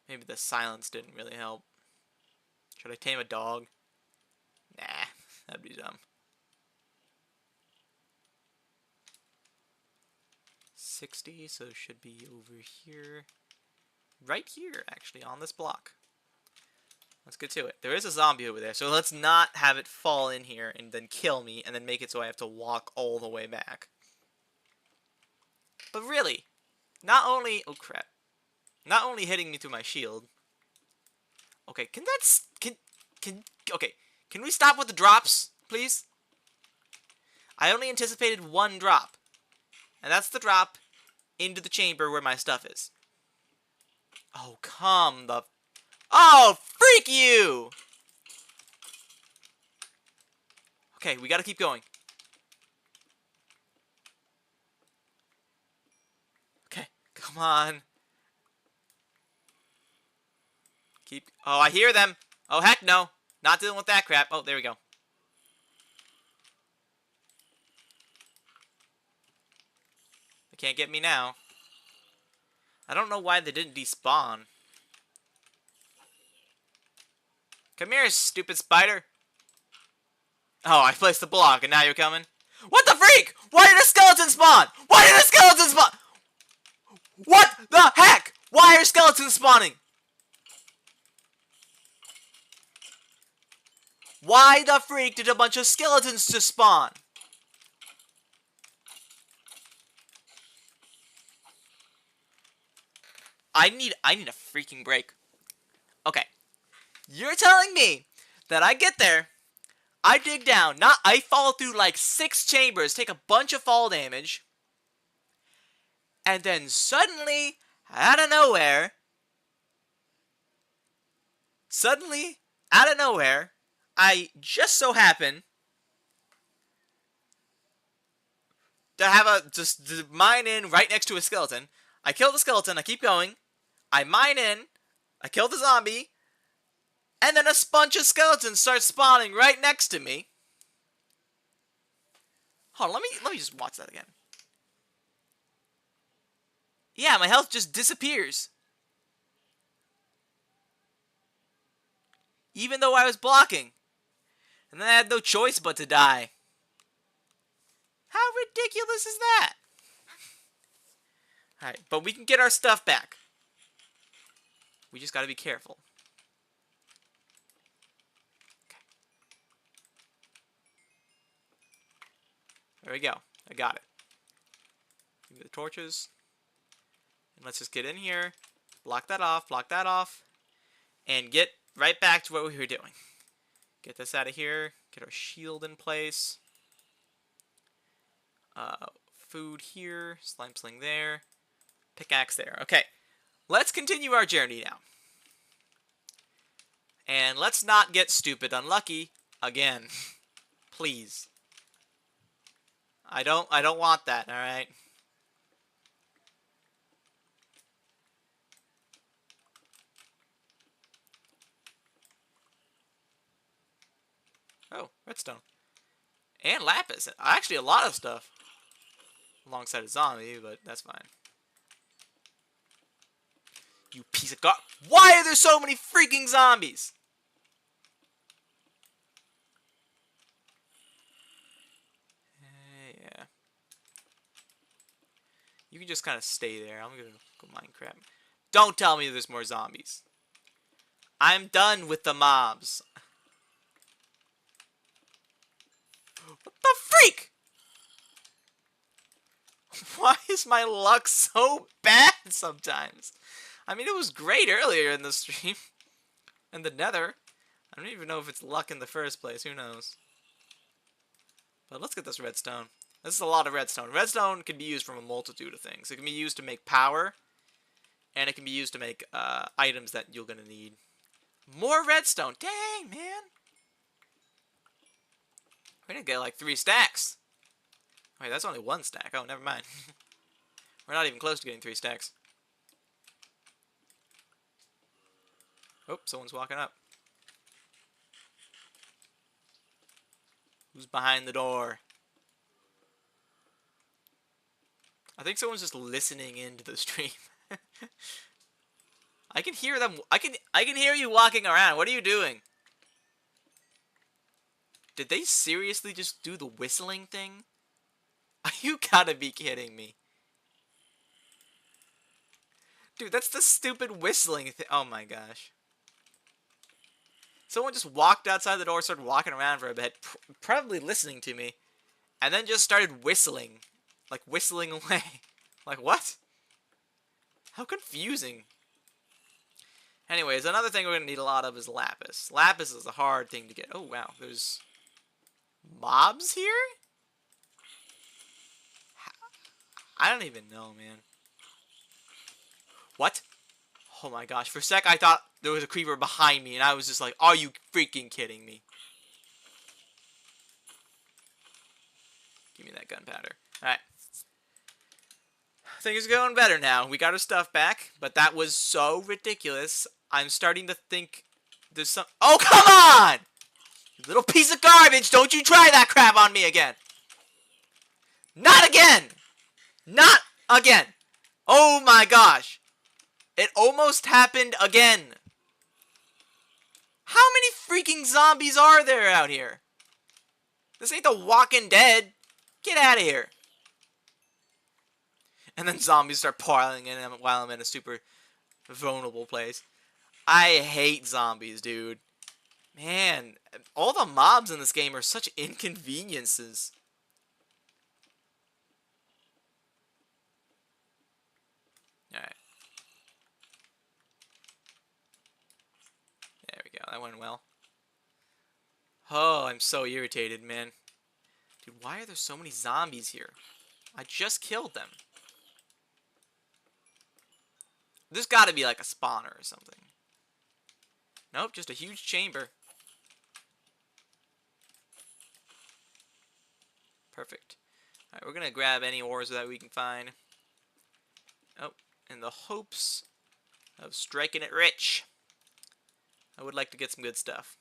Maybe the silence didn't really help. Should I tame a dog? Nah, that'd be dumb. 60, so it should be over here. Right here, actually, on this block. Let's get to it. There is a zombie over there, so let's not have it fall in here and then kill me and then make it so I have to walk all the way back. But really, not only... Oh, crap. Not only hitting me through my shield... Okay, can that... Okay, can we stop with the drops, please? I only anticipated one drop. And that's the drop into the chamber where my stuff is. Oh, come the... Oh, freak you! Okay, we gotta keep going. Okay, come on. Keep... Oh, I hear them. Oh, heck no. Not dealing with that crap. Oh, there we go. They can't get me now. I don't know why they didn't despawn. Come here, stupid spider. Oh, I placed the block and now you're coming. What the freak? Why did a skeleton spawn? Why did a skeleton spawn? What the heck? Why are skeletons spawning? Why the freak did a bunch of skeletons just spawn? I need a freaking break. Okay. You're telling me that I get there, I dig down, I fall through like 6 chambers, take a bunch of fall damage, and then suddenly, out of nowhere, I just so happen to have to mine in right next to a skeleton. I kill the skeleton, I keep going, I mine in, I kill the zombie, and then a bunch of skeletons start spawning right next to me. Hold on, let me just watch that again. Yeah, my health just disappears. Even though I was blocking. And then I had no choice but to die. How ridiculous is that? Alright, but we can get our stuff back. We just gotta be careful. Okay. There we go. I got it. Give me the torches. And let's just get in here. Block that off. And get right back to what we were doing. Get this out of here. Get our shield in place. Food here. Slime sling there. Pickaxe there. Okay. Let's continue our journey now. And let's not get stupid unlucky again. Please. I don't want that, alright? Oh, redstone. And lapis. Actually, a lot of stuff. Alongside a zombie, but that's fine. You piece of garbage. Why are there so many freaking zombies? Yeah. You can just kind of stay there. I'm gonna go mine crap. Don't tell me there's more zombies. I'm done with the mobs. What the freak? Why is my luck so bad sometimes? I mean, it was great earlier in the stream. And the nether. I don't even know if it's luck in the first place. Who knows? But let's get this redstone. This is a lot of redstone. Redstone can be used from a multitude of things. It can be used to make power. And it can be used to make items that you're going to need. More redstone. Dang, man. We're going to get like 3 stacks. Wait, that's only 1 stack. Oh, never mind. We're not even close to getting 3 stacks. Oh, someone's walking up. Who's behind the door? I think someone's just listening into the stream. I can hear them. I can hear you walking around. What are you doing? Did they seriously just do the whistling thing? You gotta be kidding me. Dude, that's the stupid whistling thing. Oh my gosh. Someone just walked outside the door, started walking around for a bit, probably listening to me, and then just started whistling. Like, whistling away. Like, what? How confusing. Anyways, another thing we're going to need a lot of is lapis. Lapis is a hard thing to get. Oh, wow. There's mobs here? I don't even know, man. What? Oh my gosh. For a sec, I thought there was a creeper behind me, and I was just like, are you freaking kidding me? Give me that gunpowder. Alright. Things are going better now. We got our stuff back, but that was so ridiculous. I'm starting to think there's some... Oh, come on! You little piece of garbage! Don't you try that crap on me again! Not again! Not again! Oh my gosh! It almost happened again! How many freaking zombies are there out here? This ain't the Walking Dead. Get out of here. And then zombies start piling in while I'm in a super vulnerable place. I hate zombies, dude. Man, all the mobs in this game are such inconveniences. Alright. There we go. That went well. Oh, I'm so irritated, man. Dude, why are there so many zombies here? I just killed them. There's gotta be like a spawner or something. Nope, just a huge chamber. Perfect. Alright, we're gonna grab any ores that we can find. Oh, in the hopes of striking it rich. I would like to get some good stuff.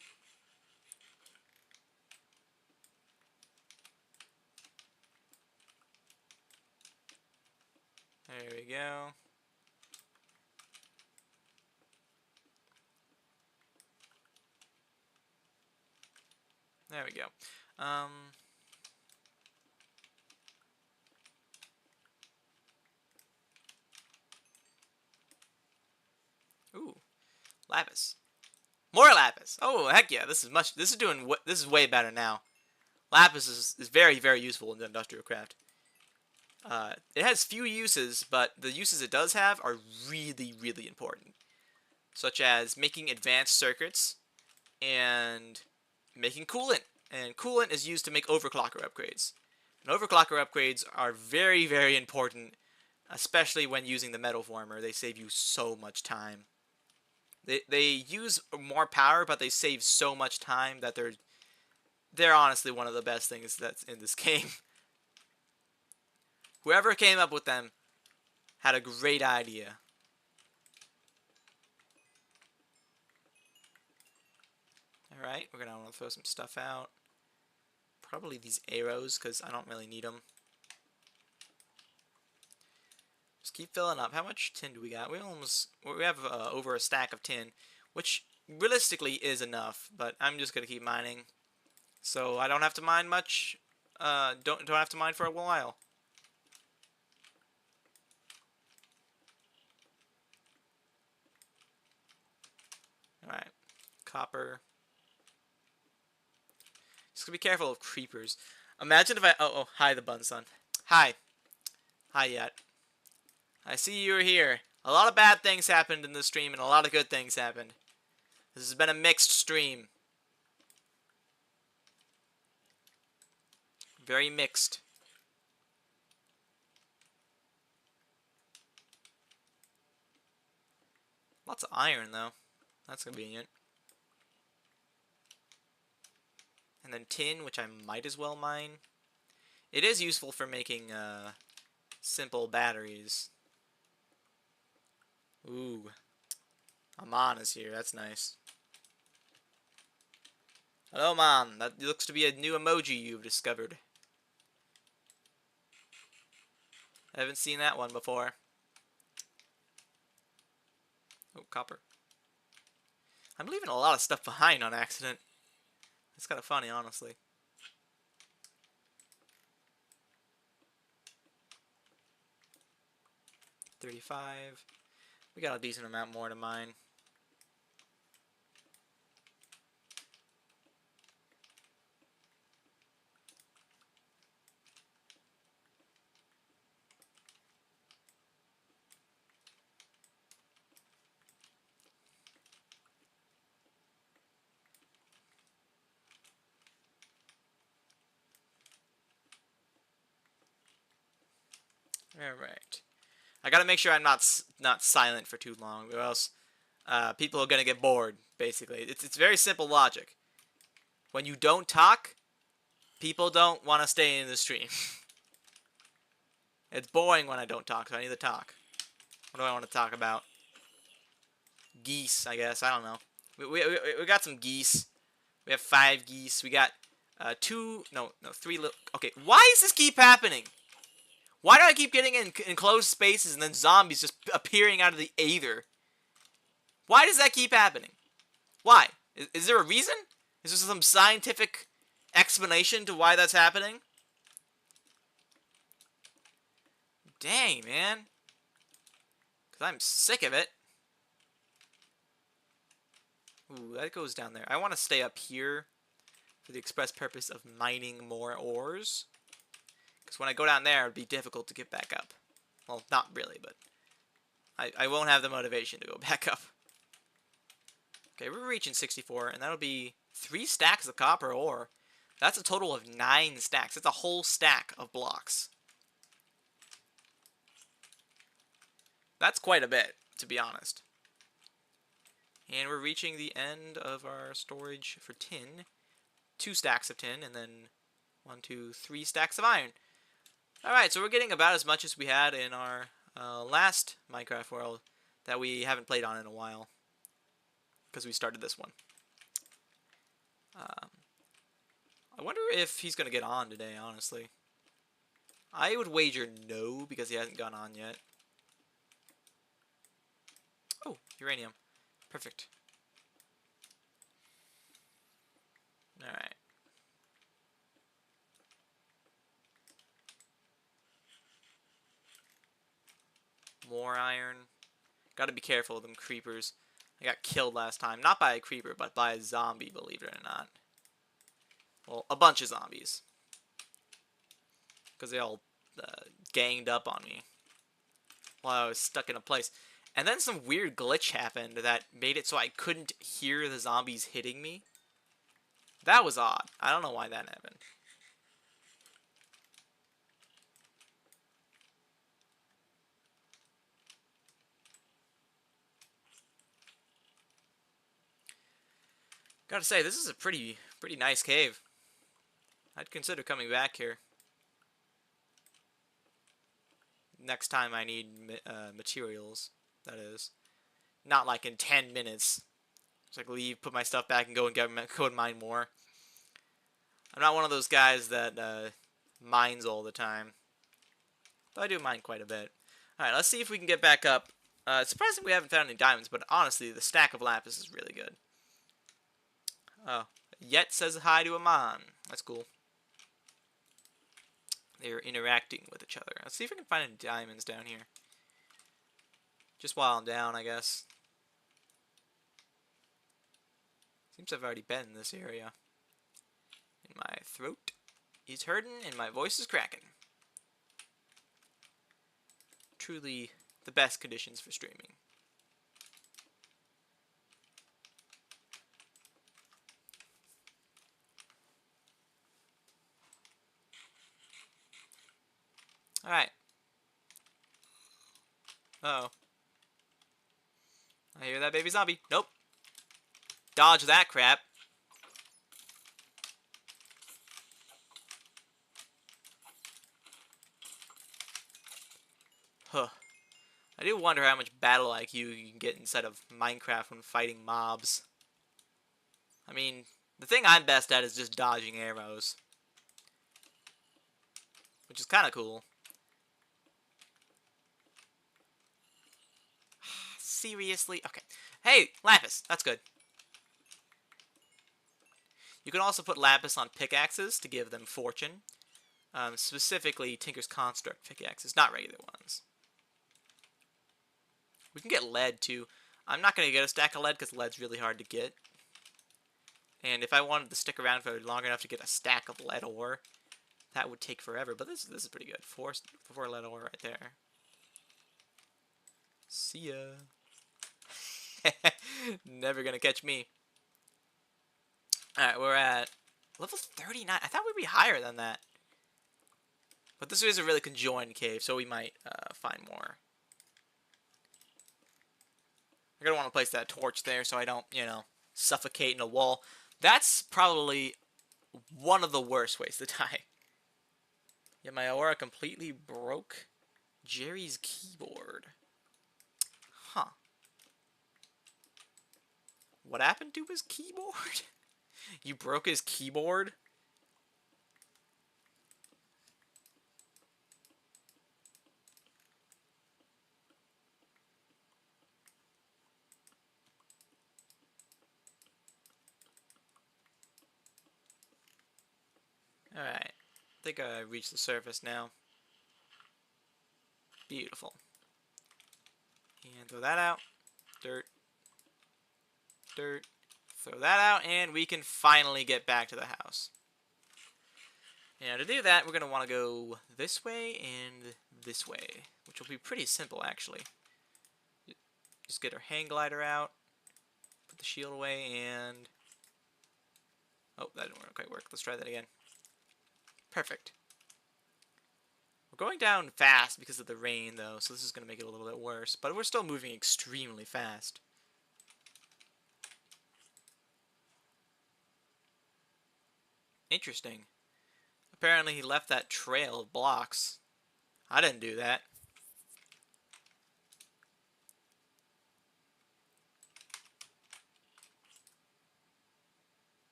There we go. There we go. Ooh, lapis. More lapis. Oh, heck yeah. This is way better now. Lapis is very, very useful in the industrial craft. It has few uses, but the uses it does have are really, really important. Such as making advanced circuits and making coolant. And coolant is used to make overclocker upgrades. And overclocker upgrades are very, very important, especially when using the metal former. They save you so much time. They use more power, but they save so much time that they're honestly one of the best things that's in this game. Whoever came up with them had a great idea. Alright, we're gonna want to throw some stuff out. Probably these arrows, because I don't really need them. Just keep filling up. How much tin do we got? We have over a stack of tin, which realistically is enough, but I'm just gonna keep mining. So I don't have to mine much. Don't have to mine for a while. Alright. Copper. Just gonna be careful of creepers. Imagine if I... Oh, hi, the bun son. Hi. Hi, yet. I see you're here. A lot of bad things happened in this stream, and a lot of good things happened. This has been a mixed stream. Very mixed. Lots of iron, though. That's convenient. And then tin, which I might as well mine. It is useful for making simple batteries. Ooh. Aman is here. That's nice. Hello, Aman. That looks to be a new emoji you've discovered. I haven't seen that one before. copper. I'm leaving a lot of stuff behind on accident. It's kind of funny, honestly. $35. We got a decent amount more to mine. Alright. I gotta make sure I'm not silent for too long, or else people are gonna get bored, basically. It's very simple logic. When you don't talk, people don't want to stay in the stream. It's boring when I don't talk, so I need to talk. What do I want to talk about? Geese, I guess. I don't know. We got some geese. We have 5 geese. We got 3 little... Okay, why does this keep happening? Why do I keep getting in enclosed spaces and then zombies just appearing out of the aether? Why does that keep happening? Why? Is there a reason? Is there some scientific explanation to why that's happening? Dang, man. Because I'm sick of it. Ooh, that goes down there. I want to stay up here for the express purpose of mining more ores. Because when I go down there, it would be difficult to get back up. Well, not really, but I won't have the motivation to go back up. Okay, we're reaching 64, and that'll be 3 stacks of copper ore. That's a total of 9 stacks. That's a whole stack of blocks. That's quite a bit, to be honest. And we're reaching the end of our storage for tin. 2 stacks of tin, and then 1, 2, 3 stacks of iron. Alright, so we're getting about as much as we had in our last Minecraft world that we haven't played on in a while. Because we started this one. I wonder if he's going to get on today, honestly. I would wager no, because he hasn't gone on yet. Oh, uranium. Perfect. Alright. More iron. Gotta be careful of them creepers. I got killed last time. Not by a creeper, but by a zombie, believe it or not. Well, a bunch of zombies. Because they all ganged up on me while I was stuck in a place. And then some weird glitch happened that made it so I couldn't hear the zombies hitting me. That was odd. I don't know why that happened. Gotta say, this is a pretty nice cave. I'd consider coming back here. Next time I need materials, that is. Not like in 10 minutes. Just like leave, put my stuff back, and go and mine more. I'm not one of those guys that mines all the time. But I do mine quite a bit. Alright, let's see if we can get back up. It's surprising we haven't found any diamonds, but honestly, the stack of lapis is really good. Oh, Yet says hi to Aman. That's cool. They're interacting with each other. Let's see if we can find any diamonds down here. Just while I'm down, I guess. Seems I've already been in this area. And my throat is hurting and my voice is cracking. Truly the best conditions for streaming. Alright. Uh-oh. I hear that baby zombie. Nope. Dodge that crap. Huh. I do wonder how much battle IQ you can get inside of Minecraft when fighting mobs. I mean, the thing I'm best at is just dodging arrows. Which is kind of cool. Seriously? Okay. Hey, lapis. That's good. You can also put lapis on pickaxes to give them fortune. Specifically, Tinker's Construct pickaxes, not regular ones. We can get lead, too. I'm not going to get a stack of lead because lead's really hard to get. And if I wanted to stick around for long enough to get a stack of lead ore, that would take forever. But this is pretty good. Four lead ore right there. See ya. Never going to catch me. Alright, we're at level 39. I thought we'd be higher than that. But this is a really conjoined cave, so we might find more. I'm going to want to place that torch there so I don't, you know, suffocate in a wall. That's probably one of the worst ways to die. Yeah, my aura completely broke Jerry's keyboard. Huh. What happened to his keyboard? You broke his keyboard? Alright. I think I reached the surface now. Beautiful. And throw that out. Dirt. Dirt. Throw that out, and we can finally get back to the house. Now to do that, we're going to want to go this way and this way, which will be pretty simple, actually. Just get our hang glider out, put the shield away, and... Oh, that didn't quite work. Let's try that again. Perfect. We're going down fast because of the rain, though, so this is going to make it a little bit worse. But we're still moving extremely fast. Interesting. Apparently he left that trail of blocks. I didn't do that.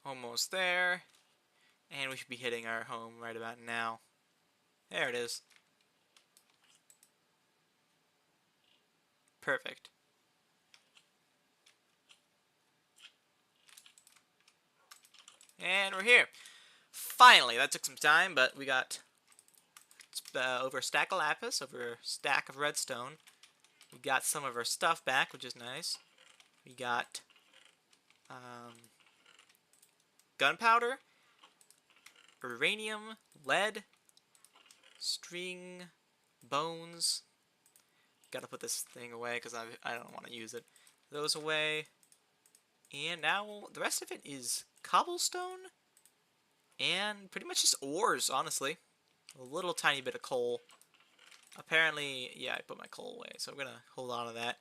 Almost there. And we should be hitting our home right about now. There it is. Perfect. And we're here. Finally, that took some time, but we got over a stack of lapis, over a stack of redstone. We got some of our stuff back, which is nice. We got gunpowder, uranium, lead, string, bones. Gotta put this thing away because I don't want to use it. Those away. And now the rest of it is cobblestone and pretty much just ores, honestly. A little tiny bit of coal. Apparently, yeah, I put my coal away, so I'm gonna hold on to that.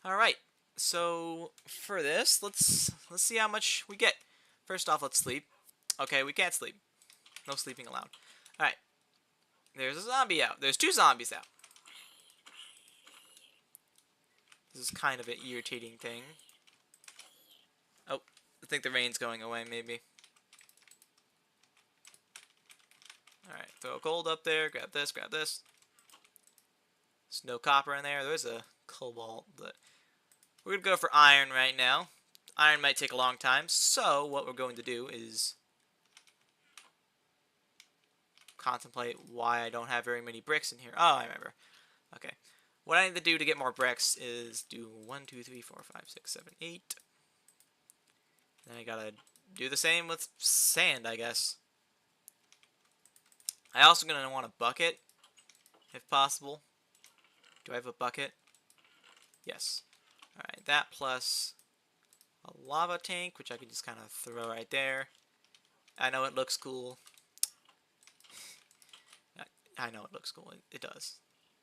Alright, so for this, let's see how much we get. First off, let's sleep. Okay, we can't sleep. No sleeping allowed. Alright. There's a zombie out. There's two zombies out. This is kind of an irritating thing. Oh, I think the rain's going away, maybe. Alright, throw gold up there. Grab this, grab this. There's no copper in there. There's a cobalt, but we're going to go for iron right now. Iron might take a long time, so what we're going to do is contemplate why I don't have very many bricks in here. Oh, I remember. Okay. What I need to do to get more bricks is do 1, 2, 3, 4, 5, 6, 7, 8. Then I gotta do the same with sand, I guess. I also gonna want a bucket, if possible. Do I have a bucket? Yes. Alright, that plus a lava tank, which I can just kind of throw right there. I know it looks cool. I know it looks cool. It does.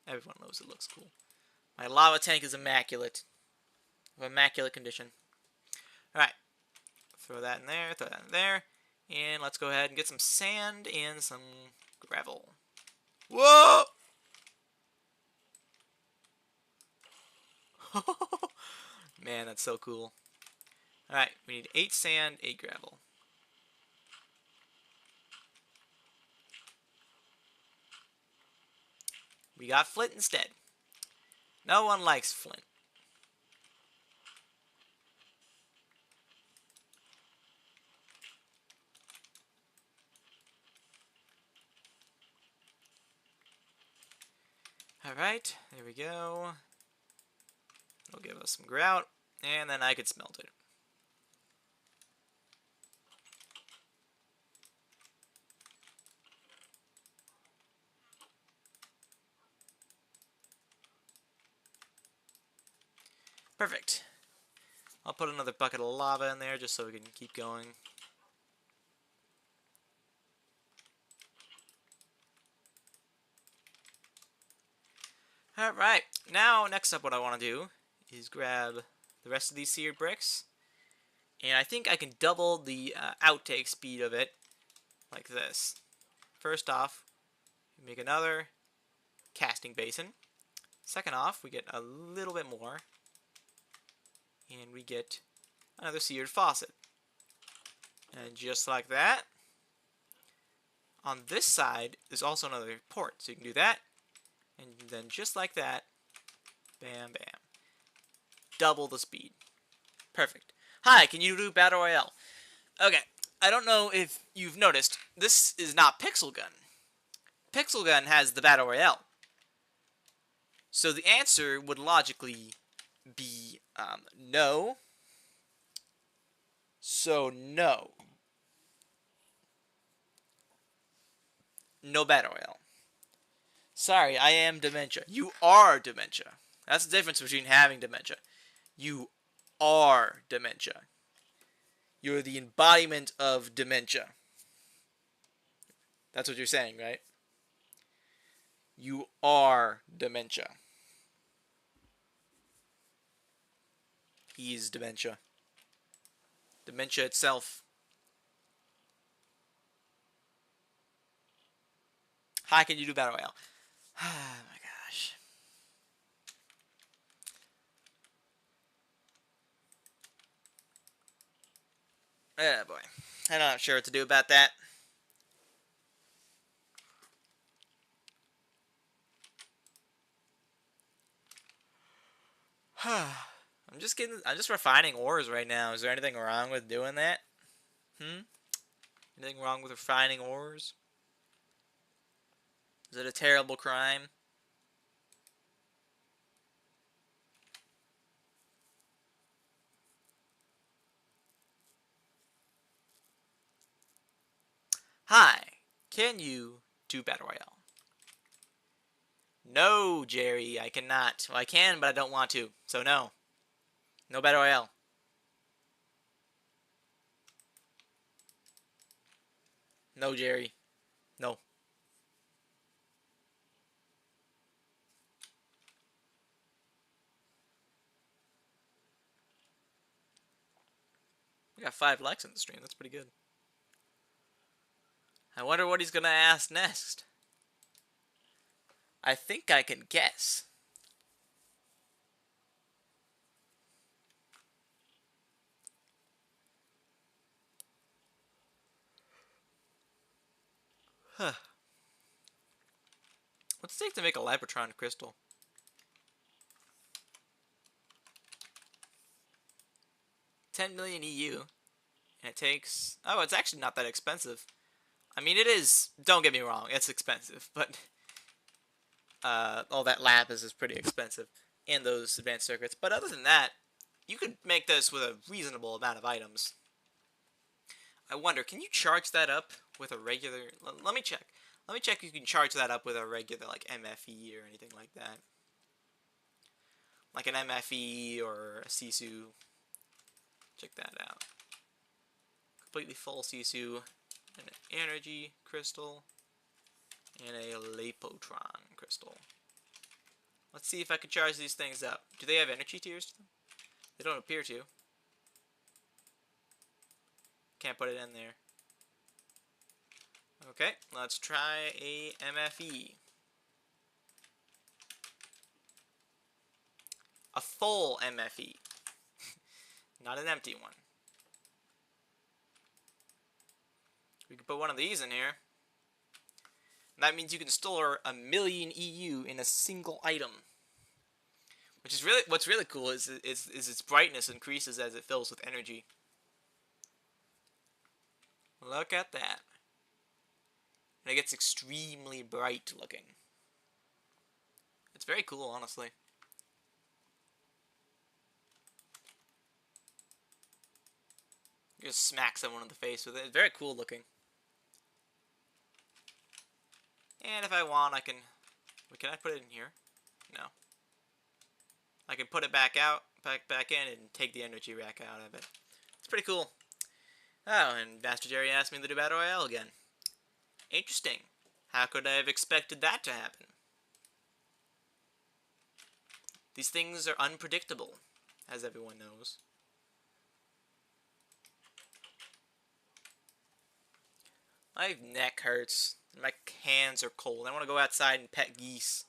Everyone knows it looks cool. My lava tank is immaculate. Of immaculate condition. Alright. Throw that in there, throw that in there. And let's go ahead and get some sand and some gravel. Whoa! Man, that's so cool. Alright, we need 8 sand, 8 gravel. We got flint instead. No one likes flint. Alright, there we go. It'll give us some grout, and then I could smelt it. Perfect. I'll put another bucket of lava in there just so we can keep going. Alright, now next up what I want to do is grab the rest of these seared bricks. And I think I can double the outtake speed of it like this. First off, make another casting basin. Second off, we get a little bit more. And we get another seared faucet. And just like that, on this side, there's also another port. So you can do that. And then just like that, bam, bam. Double the speed. Perfect. Hi, can you do Battle Royale? Okay, I don't know if you've noticed, this is not Pixel Gun. Pixel Gun has the Battle Royale. So the answer would logically be no. So no. No Battle Royale. Sorry, I am dementia. You are dementia. That's the difference between having dementia. You are dementia. You're the embodiment of dementia. That's what you're saying, right? You are dementia. He's dementia. Dementia itself. How can you do Battle Royale? Oh my gosh. Oh boy. I'm not sure what to do about that. I'm just refining ores right now. Is there anything wrong with doing that? Anything wrong with refining ores? Is it a terrible crime? Hi, can you do Battle Royale? No, Jerry, I cannot. Well, I can, but I don't want to. So no. No Battle Royale. No, Jerry. No. We got 5 likes on the stream. That's pretty good. I wonder what he's going to ask next. I think I can guess. Huh. What's it take to make a Labratron crystal? 10 million EU. And it takes... Oh, it's actually not that expensive. I mean, it is... Don't get me wrong, it's expensive. But all that lapis is pretty expensive. And those advanced circuits. But other than that, you could make this with a reasonable amount of items. I wonder, can you charge that up with a regular... Let me check. Let me check if you can charge that up with a regular, like, MFE or anything like that. Like an MFE or a Sisu. Check that out. Completely full Sisu. An energy crystal. And a Lapotron crystal. Let's see if I can charge these things up. Do they have energy tiers to them? They don't appear to. Can't put it in there. Okay, let's try a MFE. A full MFE. Not an empty one. We could put one of these in here. That means you can store 1,000,000 EU in a single item. Which is really, what's really cool is its brightness increases as it fills with energy. Look at that. And it gets extremely bright looking. It's very cool, honestly. You just smack someone in the face with it. It's very cool looking. And if I want, I can... Can I put it in here? No. I can put it back out, back in, and take the energy rack out of it. It's pretty cool. Oh, and Master Jerry asked me to do Battle Royale again. Interesting. How could I have expected that to happen? These things are unpredictable, as everyone knows. My neck hurts, and my hands are cold. I want to go outside and pet geese.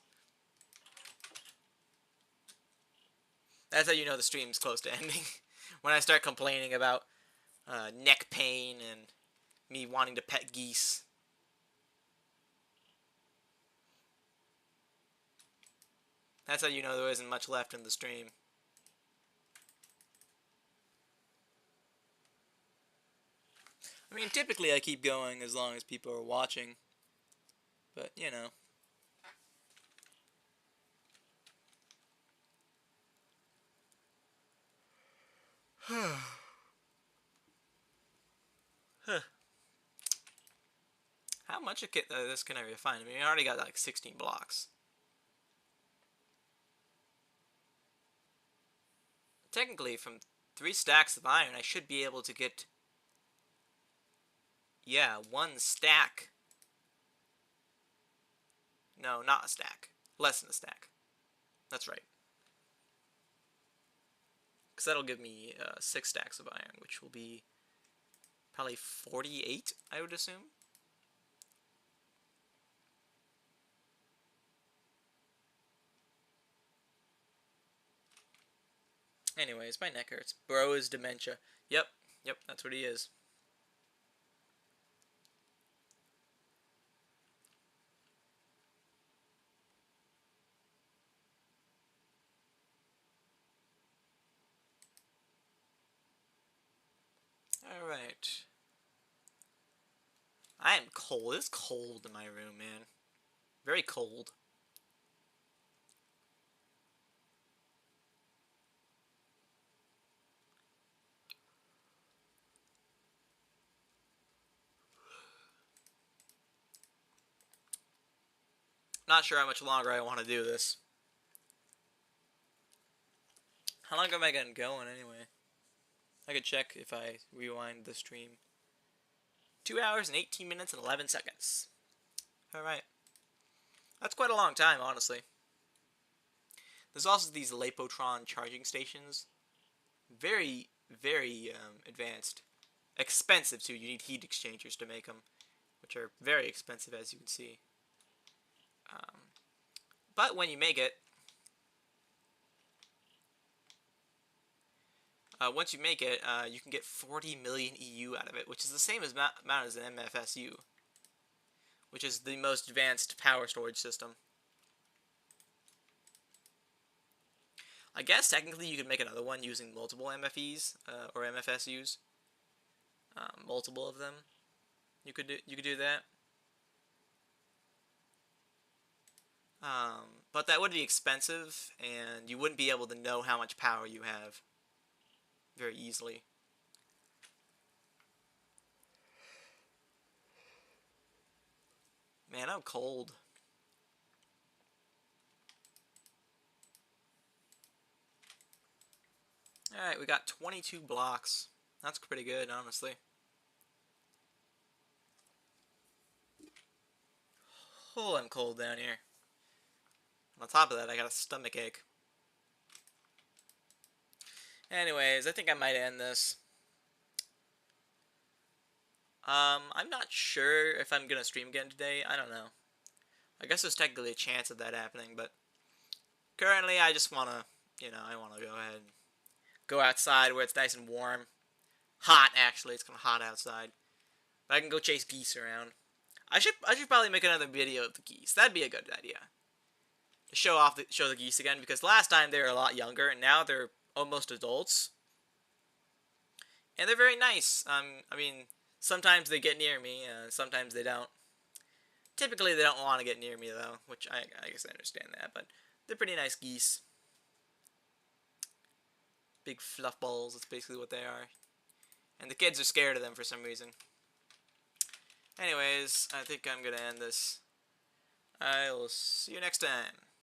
That's how you know the stream's close to ending. When I start complaining about neck pain and me wanting to pet geese. That's how you know there isn't much left in the stream. I mean, typically I keep going as long as people are watching. But, you know. How much of this can I refine? I mean, I already got like 16 blocks. Technically, from 3 stacks of iron, I should be able to get... Yeah, 1 stack. No, not a stack. Less than a stack. That's right. Because that'll give me 6 stacks of iron, which will be probably 48, I would assume. Anyways, my neck hurts. Bro is dementia. Yep, that's what he is. Alright. I am cold. It's cold in my room, man. Very cold. Not sure how much longer I want to do this. How long am I getting going anyway? I could check if I rewind the stream. 2 hours and 18 minutes and 11 seconds. Alright. That's quite a long time, honestly. There's also these Lapotron charging stations. Very, very advanced. Expensive, too. You need heat exchangers to make them, which are very expensive, as you can see. But when you make it, once you make it, you can get 40,000,000 EU out of it, which is the same amount as an MFSU, which is the most advanced power storage system. I guess technically you could make another one using multiple MFEs or MFSUs, multiple of them. You could do that. But that would be expensive, and you wouldn't be able to know how much power you have very easily. Man, I'm cold. Alright, we got 22 blocks. That's pretty good, honestly. Oh, I'm cold down here. On top of that, I got a stomach ache. Anyways, I think I might end this. I'm not sure if I'm gonna stream again today. I don't know. I guess there's technically a chance of that happening, but currently I just wanna, I wanna go ahead and go outside where it's nice and warm. Hot, actually. It's kind of hot outside. But I can go chase geese around. I should probably make another video of the geese. That'd be a good idea. To show the geese again, because last time they were a lot younger, and now they're almost adults. And they're very nice. I mean, sometimes they get near me, sometimes they don't. Typically, they don't want to get near me, though, which I guess I understand that, but they're pretty nice geese. Big fluff balls, that's basically what they are. And the kids are scared of them for some reason. Anyways, I think I'm going to end this. I will see you next time.